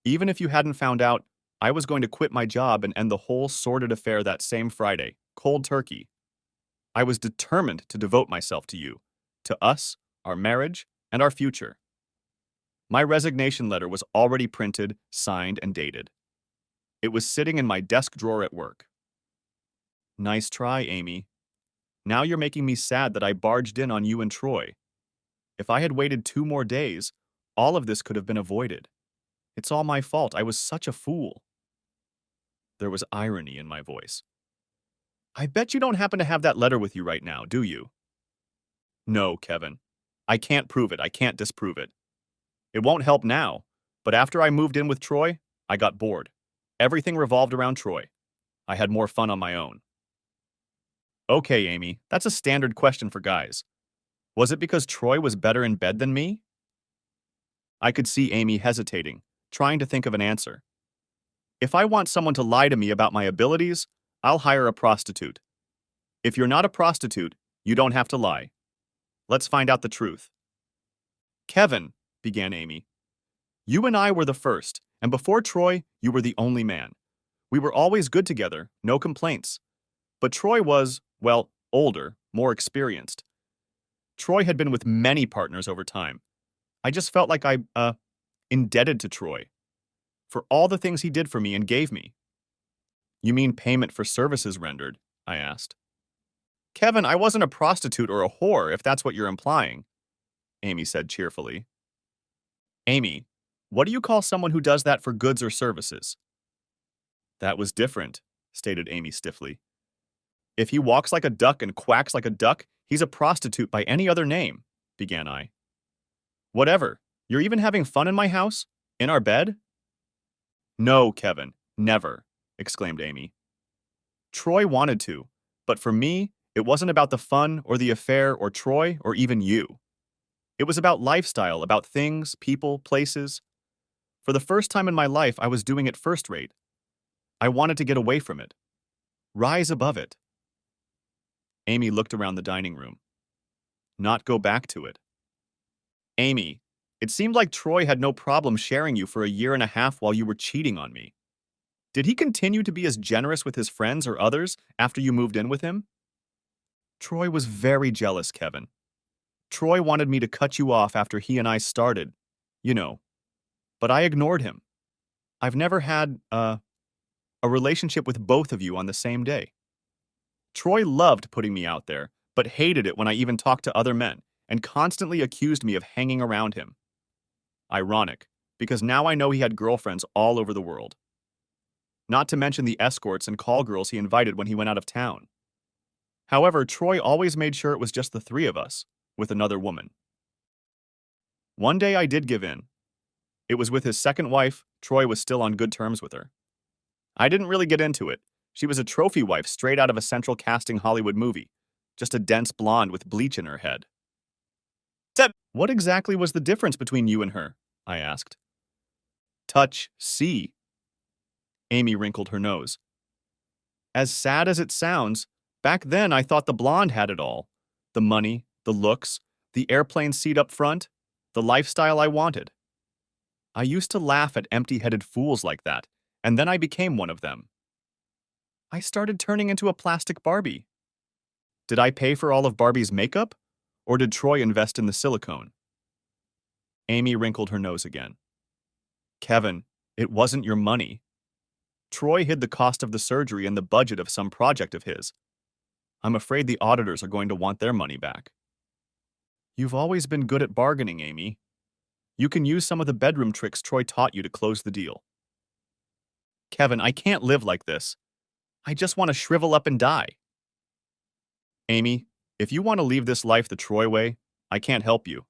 Even if you hadn't found out, I was going to quit my job and end the whole sordid affair that same Friday, cold turkey. I was determined to devote myself to you, to us, our marriage, and our future. My resignation letter was already printed, signed, and dated. It was sitting in my desk drawer at work. Nice try, Amy. Now you're making me sad that I barged in on you and Troy. If I had waited 2 more days, all of this could have been avoided. It's all my fault. I was such a fool. There was irony in my voice. I bet you don't happen to have that letter with you right now, do you? No, Kevin. I can't prove it. I can't disprove it. It won't help now, but after I moved in with Troy, I got bored. Everything revolved around Troy. I had more fun on my own. Okay, Amy, that's a standard question for guys. Was it because Troy was better in bed than me? I could see Amy hesitating, trying to think of an answer. If I want someone to lie to me about my abilities, I'll hire a prostitute. If you're not a prostitute, you don't have to lie. Let's find out the truth. Kevin, began Amy, you and I were the first, and before Troy, you were the only man. We were always good together, no complaints. But Troy was, well, older, more experienced. Troy had been with many partners over time. I just felt like indebted to Troy, for all the things he did for me and gave me. You mean payment for services rendered? I asked. Kevin, I wasn't a prostitute or a whore, if that's what you're implying, Amy said cheerfully. Amy, what do you call someone who does that for goods or services? That was different, stated Amy stiffly. If he walks like a duck and quacks like a duck, he's a prostitute by any other name, began I. Whatever. You're even having fun in my house? In our bed? No, Kevin, never, exclaimed Amy. Troy wanted to, but for me, it wasn't about the fun or the affair or Troy or even you. It was about lifestyle, about things, people, places. For the first time in my life, I was doing it first rate. I wanted to get away from it. Rise above it. Amy looked around the dining room. Not go back to it. Amy, it seemed like Troy had no problem sharing you for a year and a half while you were cheating on me. Did he continue to be as generous with his friends or others after you moved in with him? Troy was very jealous, Kevin. Troy wanted me to cut you off after he and I started, you know. But I ignored him. I've never had, a relationship with both of you on the same day. Troy loved putting me out there, but hated it when I even talked to other men, and constantly accused me of hanging around him. Ironic, because now I know he had girlfriends all over the world. Not to mention the escorts and call girls he invited when he went out of town. However, Troy always made sure it was just the three of us, with another woman. One day I did give in. It was with his second wife. Troy was still on good terms with her. I didn't really get into it. She was a trophy wife straight out of a central casting Hollywood movie, just a dense blonde with bleach in her head. What exactly was the difference between you and her? I asked. Touch C. Amy wrinkled her nose. As sad as it sounds, back then I thought the blonde had it all. The money, the looks, the airplane seat up front, the lifestyle I wanted. I used to laugh at empty-headed fools like that, and then I became one of them. I started turning into a plastic Barbie. Did I pay for all of Barbie's makeup? Or did Troy invest in the silicone? Amy wrinkled her nose again. Kevin, it wasn't your money. Troy hid the cost of the surgery in the budget of some project of his. I'm afraid the auditors are going to want their money back. You've always been good at bargaining, Amy. You can use some of the bedroom tricks Troy taught you to close the deal. Kevin, I can't live like this. I just want to shrivel up and die. Amy, if you want to leave this life the Troy way, I can't help you.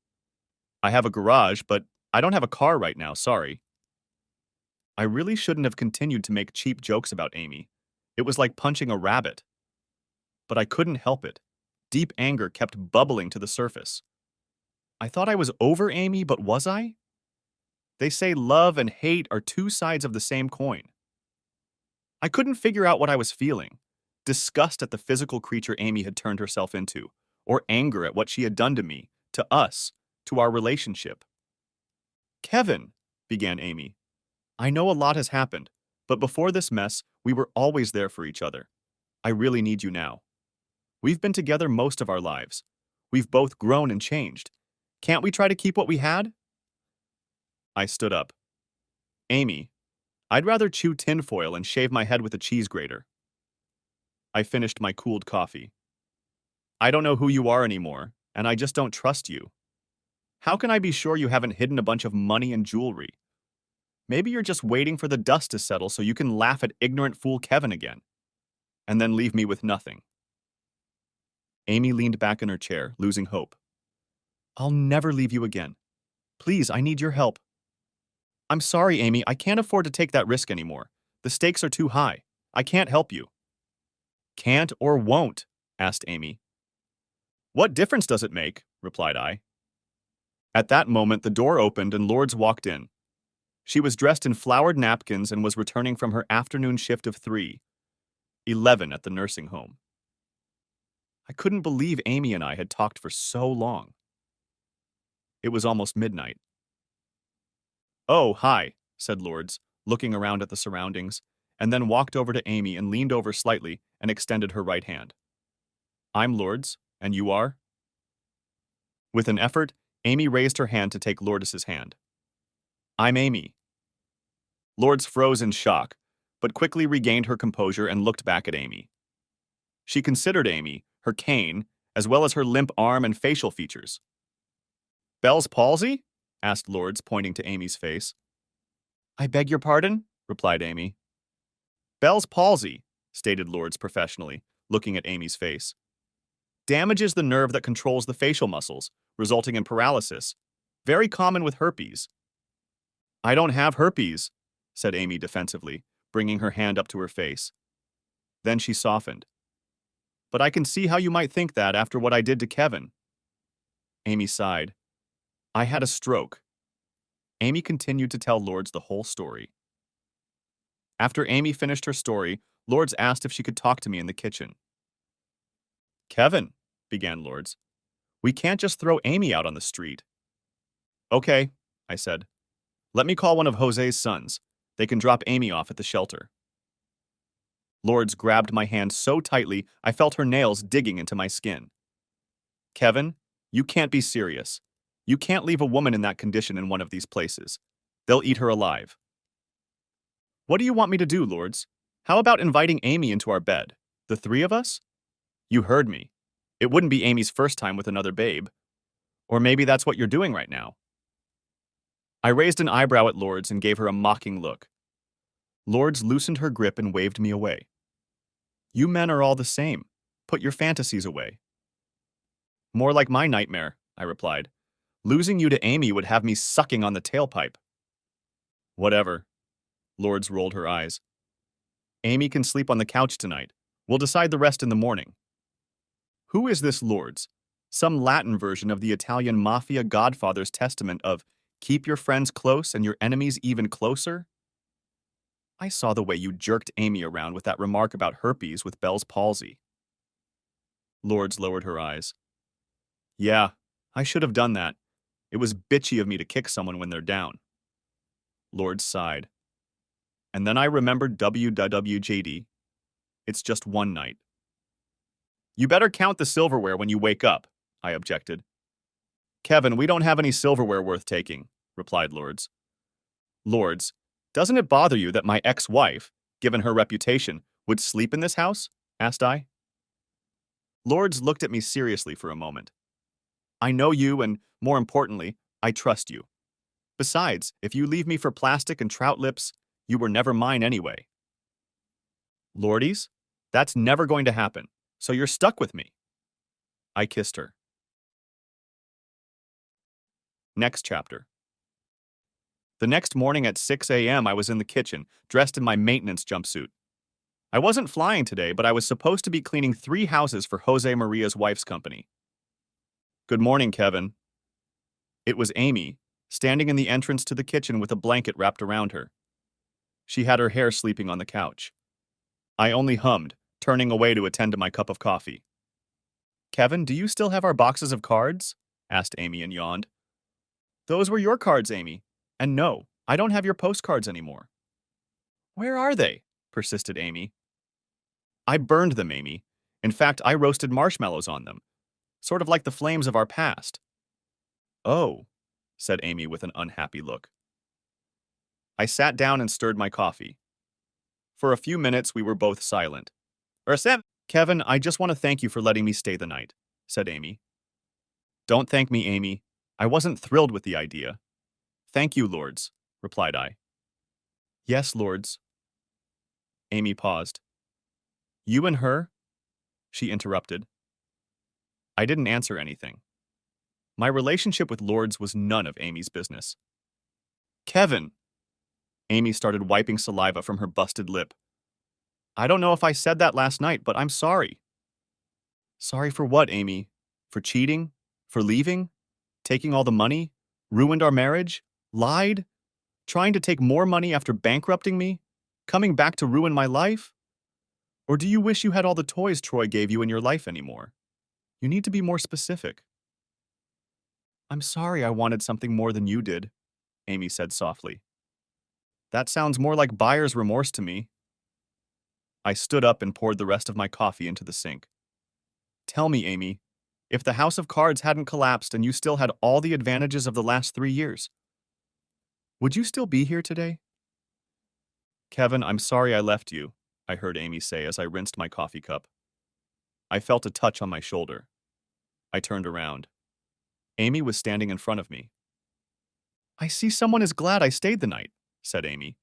I have a garage, but I don't have a car right now, sorry. I really shouldn't have continued to make cheap jokes about Amy. It was like punching a rabbit. But I couldn't help it. Deep anger kept bubbling to the surface. I thought I was over Amy, but was I? They say love and hate are two sides of the same coin. I couldn't figure out what I was feeling. Disgust at the physical creature Amy had turned herself into, or anger at what she had done to me, to us, to our relationship. Kevin, began Amy, I know a lot has happened, but before this mess, we were always there for each other. I really need you now. We've been together most of our lives. We've both grown and changed. Can't we try to keep what we had? I stood up. Amy, I'd rather chew tinfoil and shave my head with a cheese grater. I finished my cooled coffee. I don't know who you are anymore, and I just don't trust you. How can I be sure you haven't hidden a bunch of money and jewelry? Maybe you're just waiting for the dust to settle so you can laugh at ignorant fool Kevin again, and then leave me with nothing. Amy leaned back in her chair, losing hope. I'll never leave you again. Please, I need your help. I'm sorry, Amy, I can't afford to take that risk anymore. The stakes are too high. I can't help you. Can't or won't? Asked Amy. What difference does it make? Replied I. At that moment, the door opened and Lourdes walked in. She was dressed in flowered napkins and was returning from her afternoon shift of 11 at the nursing home. I couldn't believe Amy and I had talked for so long. It was almost midnight. Oh, hi, said Lourdes, looking around at the surroundings, and then walked over to Amy and leaned over slightly and extended her right hand. I'm Lourdes, and you are? With an effort, Amy raised her hand to take Lourdes' hand. I'm Amy. Lourdes froze in shock, but quickly regained her composure and looked back at Amy. She considered Amy, her cane, as well as her limp arm and facial features. Bell's palsy? Asked Lourdes, pointing to Amy's face. I beg your pardon? Replied Amy. Bell's palsy, stated Lourdes professionally, looking at Amy's face. Damages the nerve that controls the facial muscles, resulting in paralysis. Very common with herpes. I don't have herpes, said Amy defensively, bringing her hand up to her face. Then she softened. But I can see how you might think that after what I did to Kevin. Amy sighed. I had a stroke. Amy continued to tell Lourdes the whole story. After Amy finished her story, Lourdes asked if she could talk to me in the kitchen. Kevin, began Lourdes, we can't just throw Amy out on the street. Okay, I said. Let me call one of Jose's sons. They can drop Amy off at the shelter. Lourdes grabbed my hand so tightly I felt her nails digging into my skin. Kevin, you can't be serious. You can't leave a woman in that condition in one of these places. They'll eat her alive. What do you want me to do, Lourdes? How about inviting Amy into our bed? The three of us? You heard me. It wouldn't be Amy's first time with another babe. Or maybe that's what you're doing right now. I raised an eyebrow at Lourdes and gave her a mocking look. Lourdes loosened her grip and waved me away. You men are all the same. Put your fantasies away. More like my nightmare, I replied. Losing you to Amy would have me sucking on the tailpipe. Whatever. Lourdes rolled her eyes. Amy can sleep on the couch tonight. We'll decide the rest in the morning. Who is this Lourdes? Some Latin version of the Italian mafia godfather's testament of keep your friends close and your enemies even closer? I saw the way you jerked Amy around with that remark about herpes with Bell's palsy. Lourdes lowered her eyes. Yeah, I should have done that. It was bitchy of me to kick someone when they're down. Lourdes sighed. And then I remembered WWJD. It's just one night. You better count the silverware when you wake up, I objected. Kevin, we don't have any silverware worth taking, replied Lourdes. Lourdes, doesn't it bother you that my ex-wife, given her reputation, would sleep in this house? Asked I. Lourdes looked at me seriously for a moment. I know you and, more importantly, I trust you. Besides, if you leave me for plastic and trout lips, you were never mine anyway. Lourdes, that's never going to happen, so you're stuck with me. I kissed her. Next chapter. The next morning at 6 a.m. I was in the kitchen, dressed in my maintenance jumpsuit. I wasn't flying today, but I was supposed to be cleaning 3 houses for Jose Maria's wife's company. Good morning, Kevin. It was Amy, standing in the entrance to the kitchen with a blanket wrapped around her. She had her hair sleeping on the couch. I only hummed, turning away to attend to my cup of coffee. Kevin, do you still have our boxes of cards? Asked Amy and yawned. Those were your cards, Amy. And no, I don't have your postcards anymore. Where are they? Persisted Amy. I burned them, Amy. In fact, I roasted marshmallows on them, sort of like the flames of our past. Oh, said Amy with an unhappy look. I sat down and stirred my coffee. For a few minutes, we were both silent. Kevin, I just want to thank you for letting me stay the night, said Amy. Don't thank me, Amy. I wasn't thrilled with the idea. Thank you, Lourdes, replied I. Yes, Lourdes. Amy paused. You and her? She interrupted. I didn't answer anything. My relationship with Lourdes was none of Amy's business. Kevin! Amy started wiping saliva from her busted lip. I don't know if I said that last night, but I'm sorry. Sorry for what, Amy? For cheating? For leaving? Taking all the money? Ruined our marriage? Lied? Trying to take more money after bankrupting me? Coming back to ruin my life? Or do you wish you had all the toys Troy gave you in your life anymore? You need to be more specific. I'm sorry I wanted something more than you did, Amy said softly. That sounds more like buyer's remorse to me. I stood up and poured the rest of my coffee into the sink. Tell me, Amy, if the house of cards hadn't collapsed and you still had all the advantages of the last 3 years, would you still be here today? Kevin, I'm sorry I left you, I heard Amy say as I rinsed my coffee cup. I felt a touch on my shoulder. I turned around. Amy was standing in front of me. I see someone is glad I stayed the night, said Amy.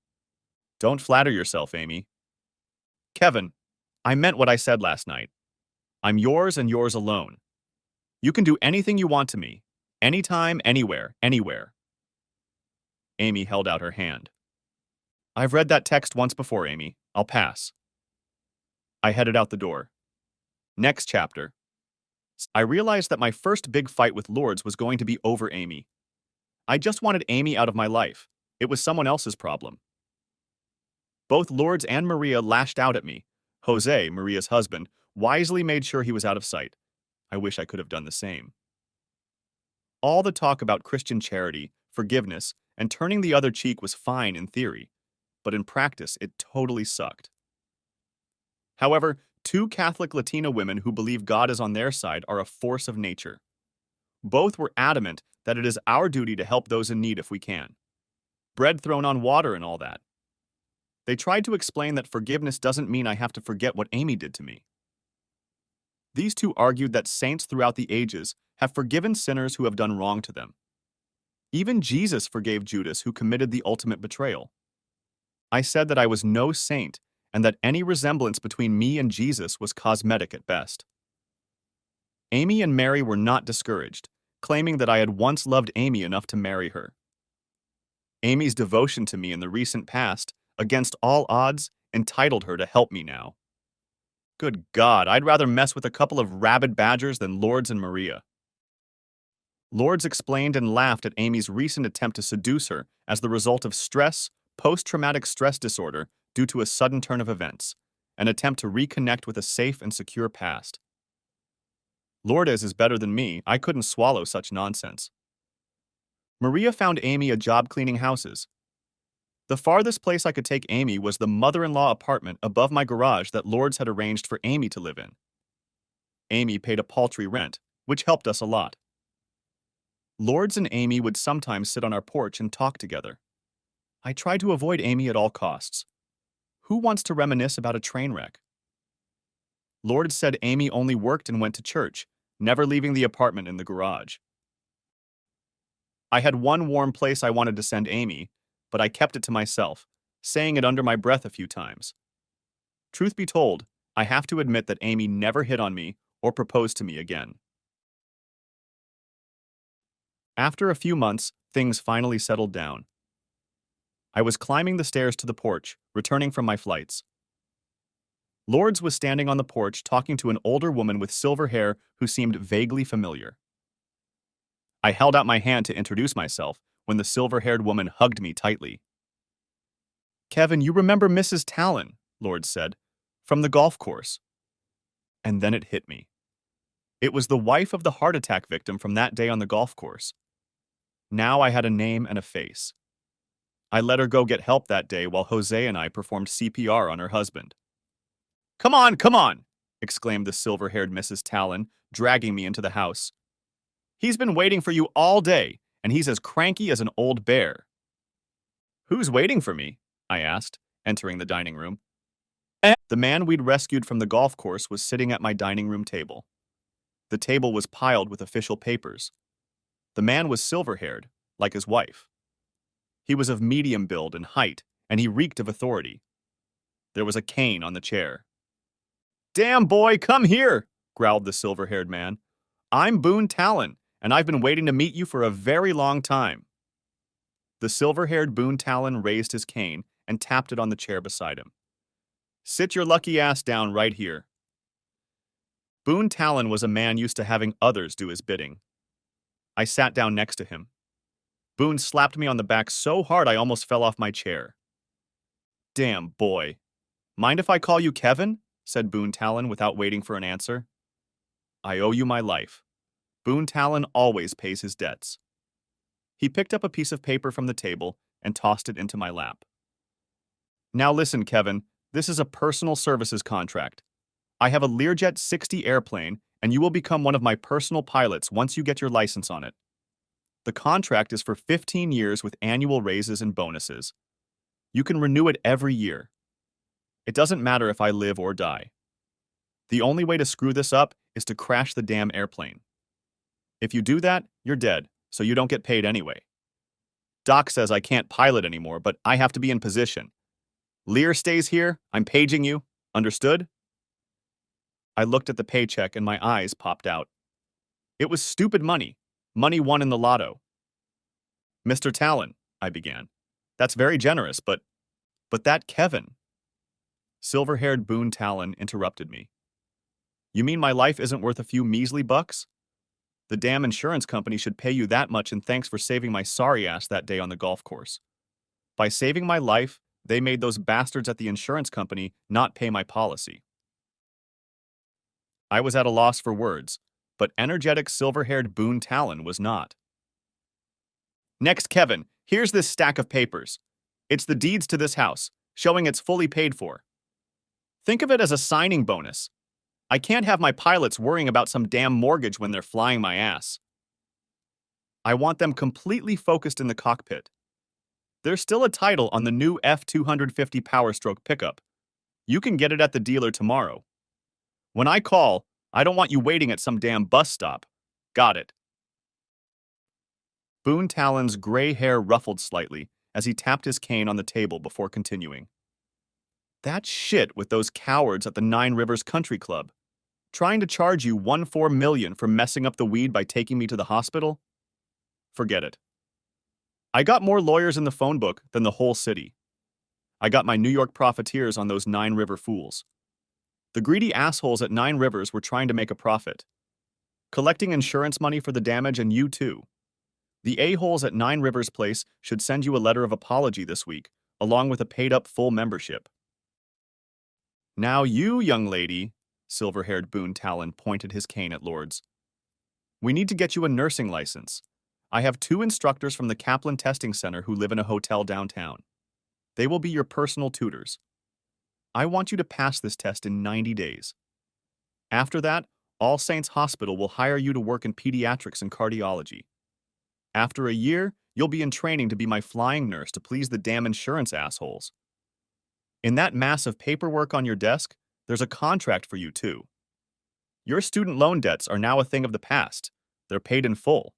Don't flatter yourself, Amy. Kevin, I meant what I said last night. I'm yours and yours alone. You can do anything you want to me. Anytime, anywhere, anywhere. Amy held out her hand. I've read that text once before, Amy. I'll pass. I headed out the door. Next chapter. I realized that my first big fight with Lourdes was going to be over Amy. I just wanted Amy out of my life. It was someone else's problem. Both Lourdes and Maria lashed out at me. Jose, Maria's husband, wisely made sure he was out of sight. I wish I could have done the same. All the talk about Christian charity, forgiveness, and turning the other cheek was fine in theory, but in practice it totally sucked. However, two Catholic Latina women who believe God is on their side are a force of nature. Both were adamant that it is our duty to help those in need if we can. Bread thrown on water and all that. They tried to explain that forgiveness doesn't mean I have to forget what Amy did to me. These two argued that saints throughout the ages have forgiven sinners who have done wrong to them. Even Jesus forgave Judas, who committed the ultimate betrayal. I said that I was no saint and that any resemblance between me and Jesus was cosmetic at best. Amy and Mary were not discouraged, claiming that I had once loved Amy enough to marry her. Amy's devotion to me in the recent past, against all odds, entitled her to help me now. Good God, I'd rather mess with a couple of rabid badgers than Lourdes and Maria. Lourdes explained and laughed at Amy's recent attempt to seduce her as the result of stress, post-traumatic stress disorder due to a sudden turn of events, an attempt to reconnect with a safe and secure past. Lourdes is better than me. I couldn't swallow such nonsense. Maria found Amy a job cleaning houses. The farthest place I could take Amy was the mother-in-law apartment above my garage that Lourdes had arranged for Amy to live in. Amy paid a paltry rent, which helped us a lot. Lourdes and Amy would sometimes sit on our porch and talk together. I tried to avoid Amy at all costs. Who wants to reminisce about a train wreck? Lourdes said Amy only worked and went to church, never leaving the apartment in the garage. I had one warm place I wanted to send Amy, but I kept it to myself, saying it under my breath a few times. Truth be told, I have to admit that Amy never hit on me or proposed to me again. After a few months, things finally settled down. I was climbing the stairs to the porch, returning from my flights. Lourdes was standing on the porch talking to an older woman with silver hair who seemed vaguely familiar. I held out my hand to introduce myself when the silver-haired woman hugged me tightly. Kevin, you remember Mrs. Talon, Lourdes said, from the golf course. And then it hit me. It was the wife of the heart attack victim from that day on the golf course. Now I had a name and a face. I let her go get help that day while Jose and I performed CPR on her husband. Come on, exclaimed the silver-haired Mrs. Talon, dragging me into the house. He's been waiting for you all day, and he's as cranky as an old bear. Who's waiting for me? I asked, entering the dining room. The man we'd rescued from the golf course was sitting at my dining room table. The table was piled with official papers. The man was silver-haired, like his wife. He was of medium build and height, and he reeked of authority. There was a cane on the chair. Damn, boy, come here, growled the silver-haired man. I'm Boone Talon, and I've been waiting to meet you for a very long time. The silver-haired Boone Talon raised his cane and tapped it on the chair beside him. Sit your lucky ass down right here. Boone Talon was a man used to having others do his bidding. I sat down next to him. Boone slapped me on the back so hard I almost fell off my chair. Damn, boy. Mind if I call you Kevin? Said Boone Talon without waiting for an answer. I owe you my life. Boone Talon always pays his debts. He picked up a piece of paper from the table and tossed it into my lap. Now listen, Kevin, this is a personal services contract. I have a Learjet 60 airplane, and you will become one of my personal pilots once you get your license on it. The contract is for 15 years with annual raises and bonuses. You can renew it every year. It doesn't matter if I live or die. The only way to screw this up is to crash the damn airplane. If you do that, you're dead, so you don't get paid anyway. Doc says I can't pilot anymore, but I have to be in position. Lear stays here, I'm paging you. Understood? I looked at the paycheck and my eyes popped out. It was stupid money. Money won in the lotto. Mr. Talon, I began. That's very generous, but that Kevin. Silver-haired Boone Talon interrupted me. You mean my life isn't worth a few measly bucks? The damn insurance company should pay you that much in thanks for saving my sorry ass that day on the golf course. By saving my life, they made those bastards at the insurance company not pay my policy. I was at a loss for words, but energetic silver-haired Boone Talon was not. Next, Kevin, here's this stack of papers. It's the deeds to this house, showing it's fully paid for. Think of it as a signing bonus. I can't have my pilots worrying about some damn mortgage when they're flying my ass. I want them completely focused in the cockpit. There's still a title on the new F-250 Power Stroke pickup. You can get it at the dealer tomorrow. When I call, I don't want you waiting at some damn bus stop. Got it. Boone Talon's gray hair ruffled slightly as he tapped his cane on the table before continuing. That shit with those cowards at the Nine Rivers Country Club. Trying to charge you $1.4 million for messing up the weed by taking me to the hospital? Forget it. I got more lawyers in the phone book than the whole city. I got my New York profiteers on those Nine River fools. The greedy assholes at Nine Rivers were trying to make a profit. Collecting insurance money for the damage, and you too. The a-holes at Nine Rivers Place should send you a letter of apology this week, along with a paid-up full membership. Now you, young lady, silver-haired Boone Talon pointed his cane at Lourdes. We need to get you a nursing license. I have 2 instructors from the Kaplan Testing Center who live in a hotel downtown. They will be your personal tutors. I want you to pass this test in 90 days. After that, All Saints Hospital will hire you to work in pediatrics and cardiology. After a year, you'll be in training to be my flying nurse to please the damn insurance assholes. In that mass of paperwork on your desk, there's a contract for you too. Your student loan debts are now a thing of the past. They're paid in full.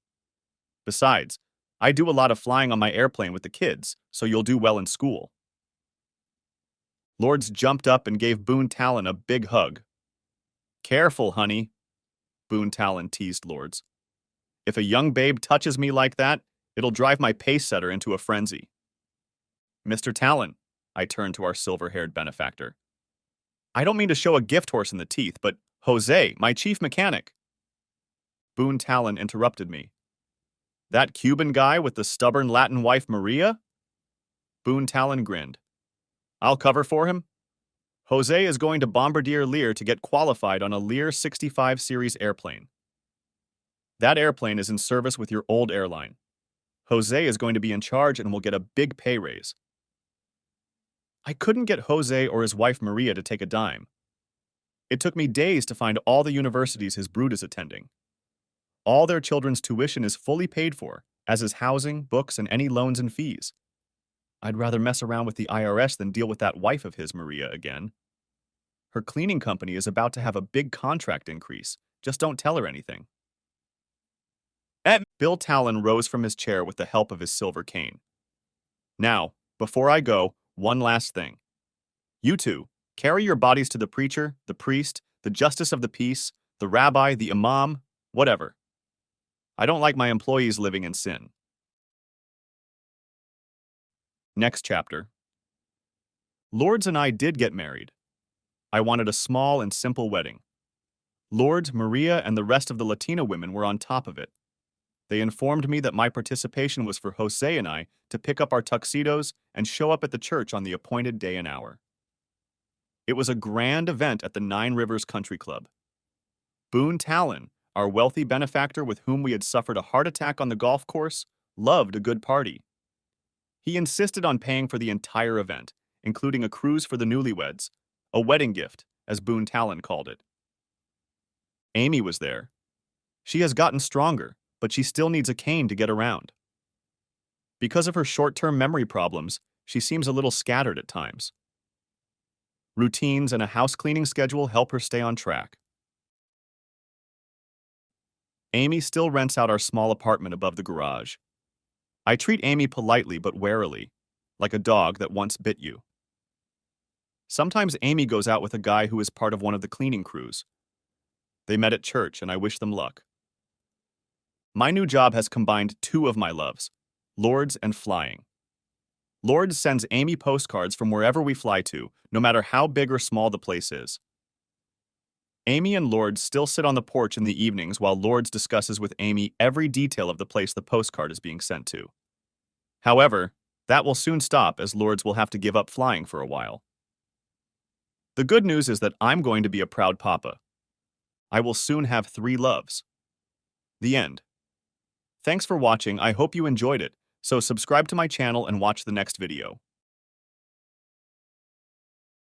Besides, I do a lot of flying on my airplane with the kids, so you'll do well in school. Lourdes jumped up and gave Boone Talon a big hug. Careful, honey, Boone Talon teased Lourdes. If a young babe touches me like that, it'll drive my pace setter into a frenzy. Mr. Talon, I turned to our silver-haired benefactor. I don't mean to show a gift horse in the teeth, but Jose, my chief mechanic. Boone Talon interrupted me. That Cuban guy with the stubborn Latin wife Maria? Boone Talon grinned. I'll cover for him. Jose is going to bombardier Lear to get qualified on a Lear 65 series airplane. That airplane is in service with your old airline. Jose is going to be in charge and will get a big pay raise. I couldn't get Jose or his wife Maria to take a dime. It took me days to find all the universities his brood is attending. All their children's tuition is fully paid for, as is housing, books, and any loans and fees. I'd rather mess around with the IRS than deal with that wife of his, Maria, again. Her cleaning company is about to have a big contract increase. Just don't tell her anything. Bill Talon rose from his chair with the help of his silver cane. Now, before I go, one last thing. You two, carry your bodies to the preacher, the priest, the justice of the peace, the rabbi, the imam, whatever. I don't like my employees living in sin. Next chapter. Lourdes and I did get married. I wanted a small and simple wedding. Lourdes, Maria, and the rest of the Latina women were on top of it. They informed me that my participation was for Jose and I to pick up our tuxedos and show up at the church on the appointed day and hour. It was a grand event at the Nine Rivers Country Club. Boone Talon, our wealthy benefactor with whom we had suffered a heart attack on the golf course, loved a good party. He insisted on paying for the entire event, including a cruise for the newlyweds, a wedding gift, as Boone Talon called it. Amy was there. She has gotten stronger, but she still needs a cane to get around. Because of her short-term memory problems, She seems a little scattered at times. Routines and a house cleaning schedule help her stay on track. Amy still rents out our small apartment above the garage. I treat Amy politely but warily, like a dog that once bit you. Sometimes Amy goes out with a guy who is part of one of the cleaning crews. They met at church, and I wish them luck. My new job has combined two of my loves, Lourdes and flying. Lourdes sends Amy postcards from wherever we fly to, no matter how big or small the place is. Amy and Lourdes still sit on the porch in the evenings while Lourdes discusses with Amy every detail of the place the postcard is being sent to. However, that will soon stop as Lourdes will have to give up flying for a while. The good news is that I'm going to be a proud papa. I will soon have 3 loves. The end. Thanks for watching. I hope you enjoyed it, so subscribe to my channel and watch the next video.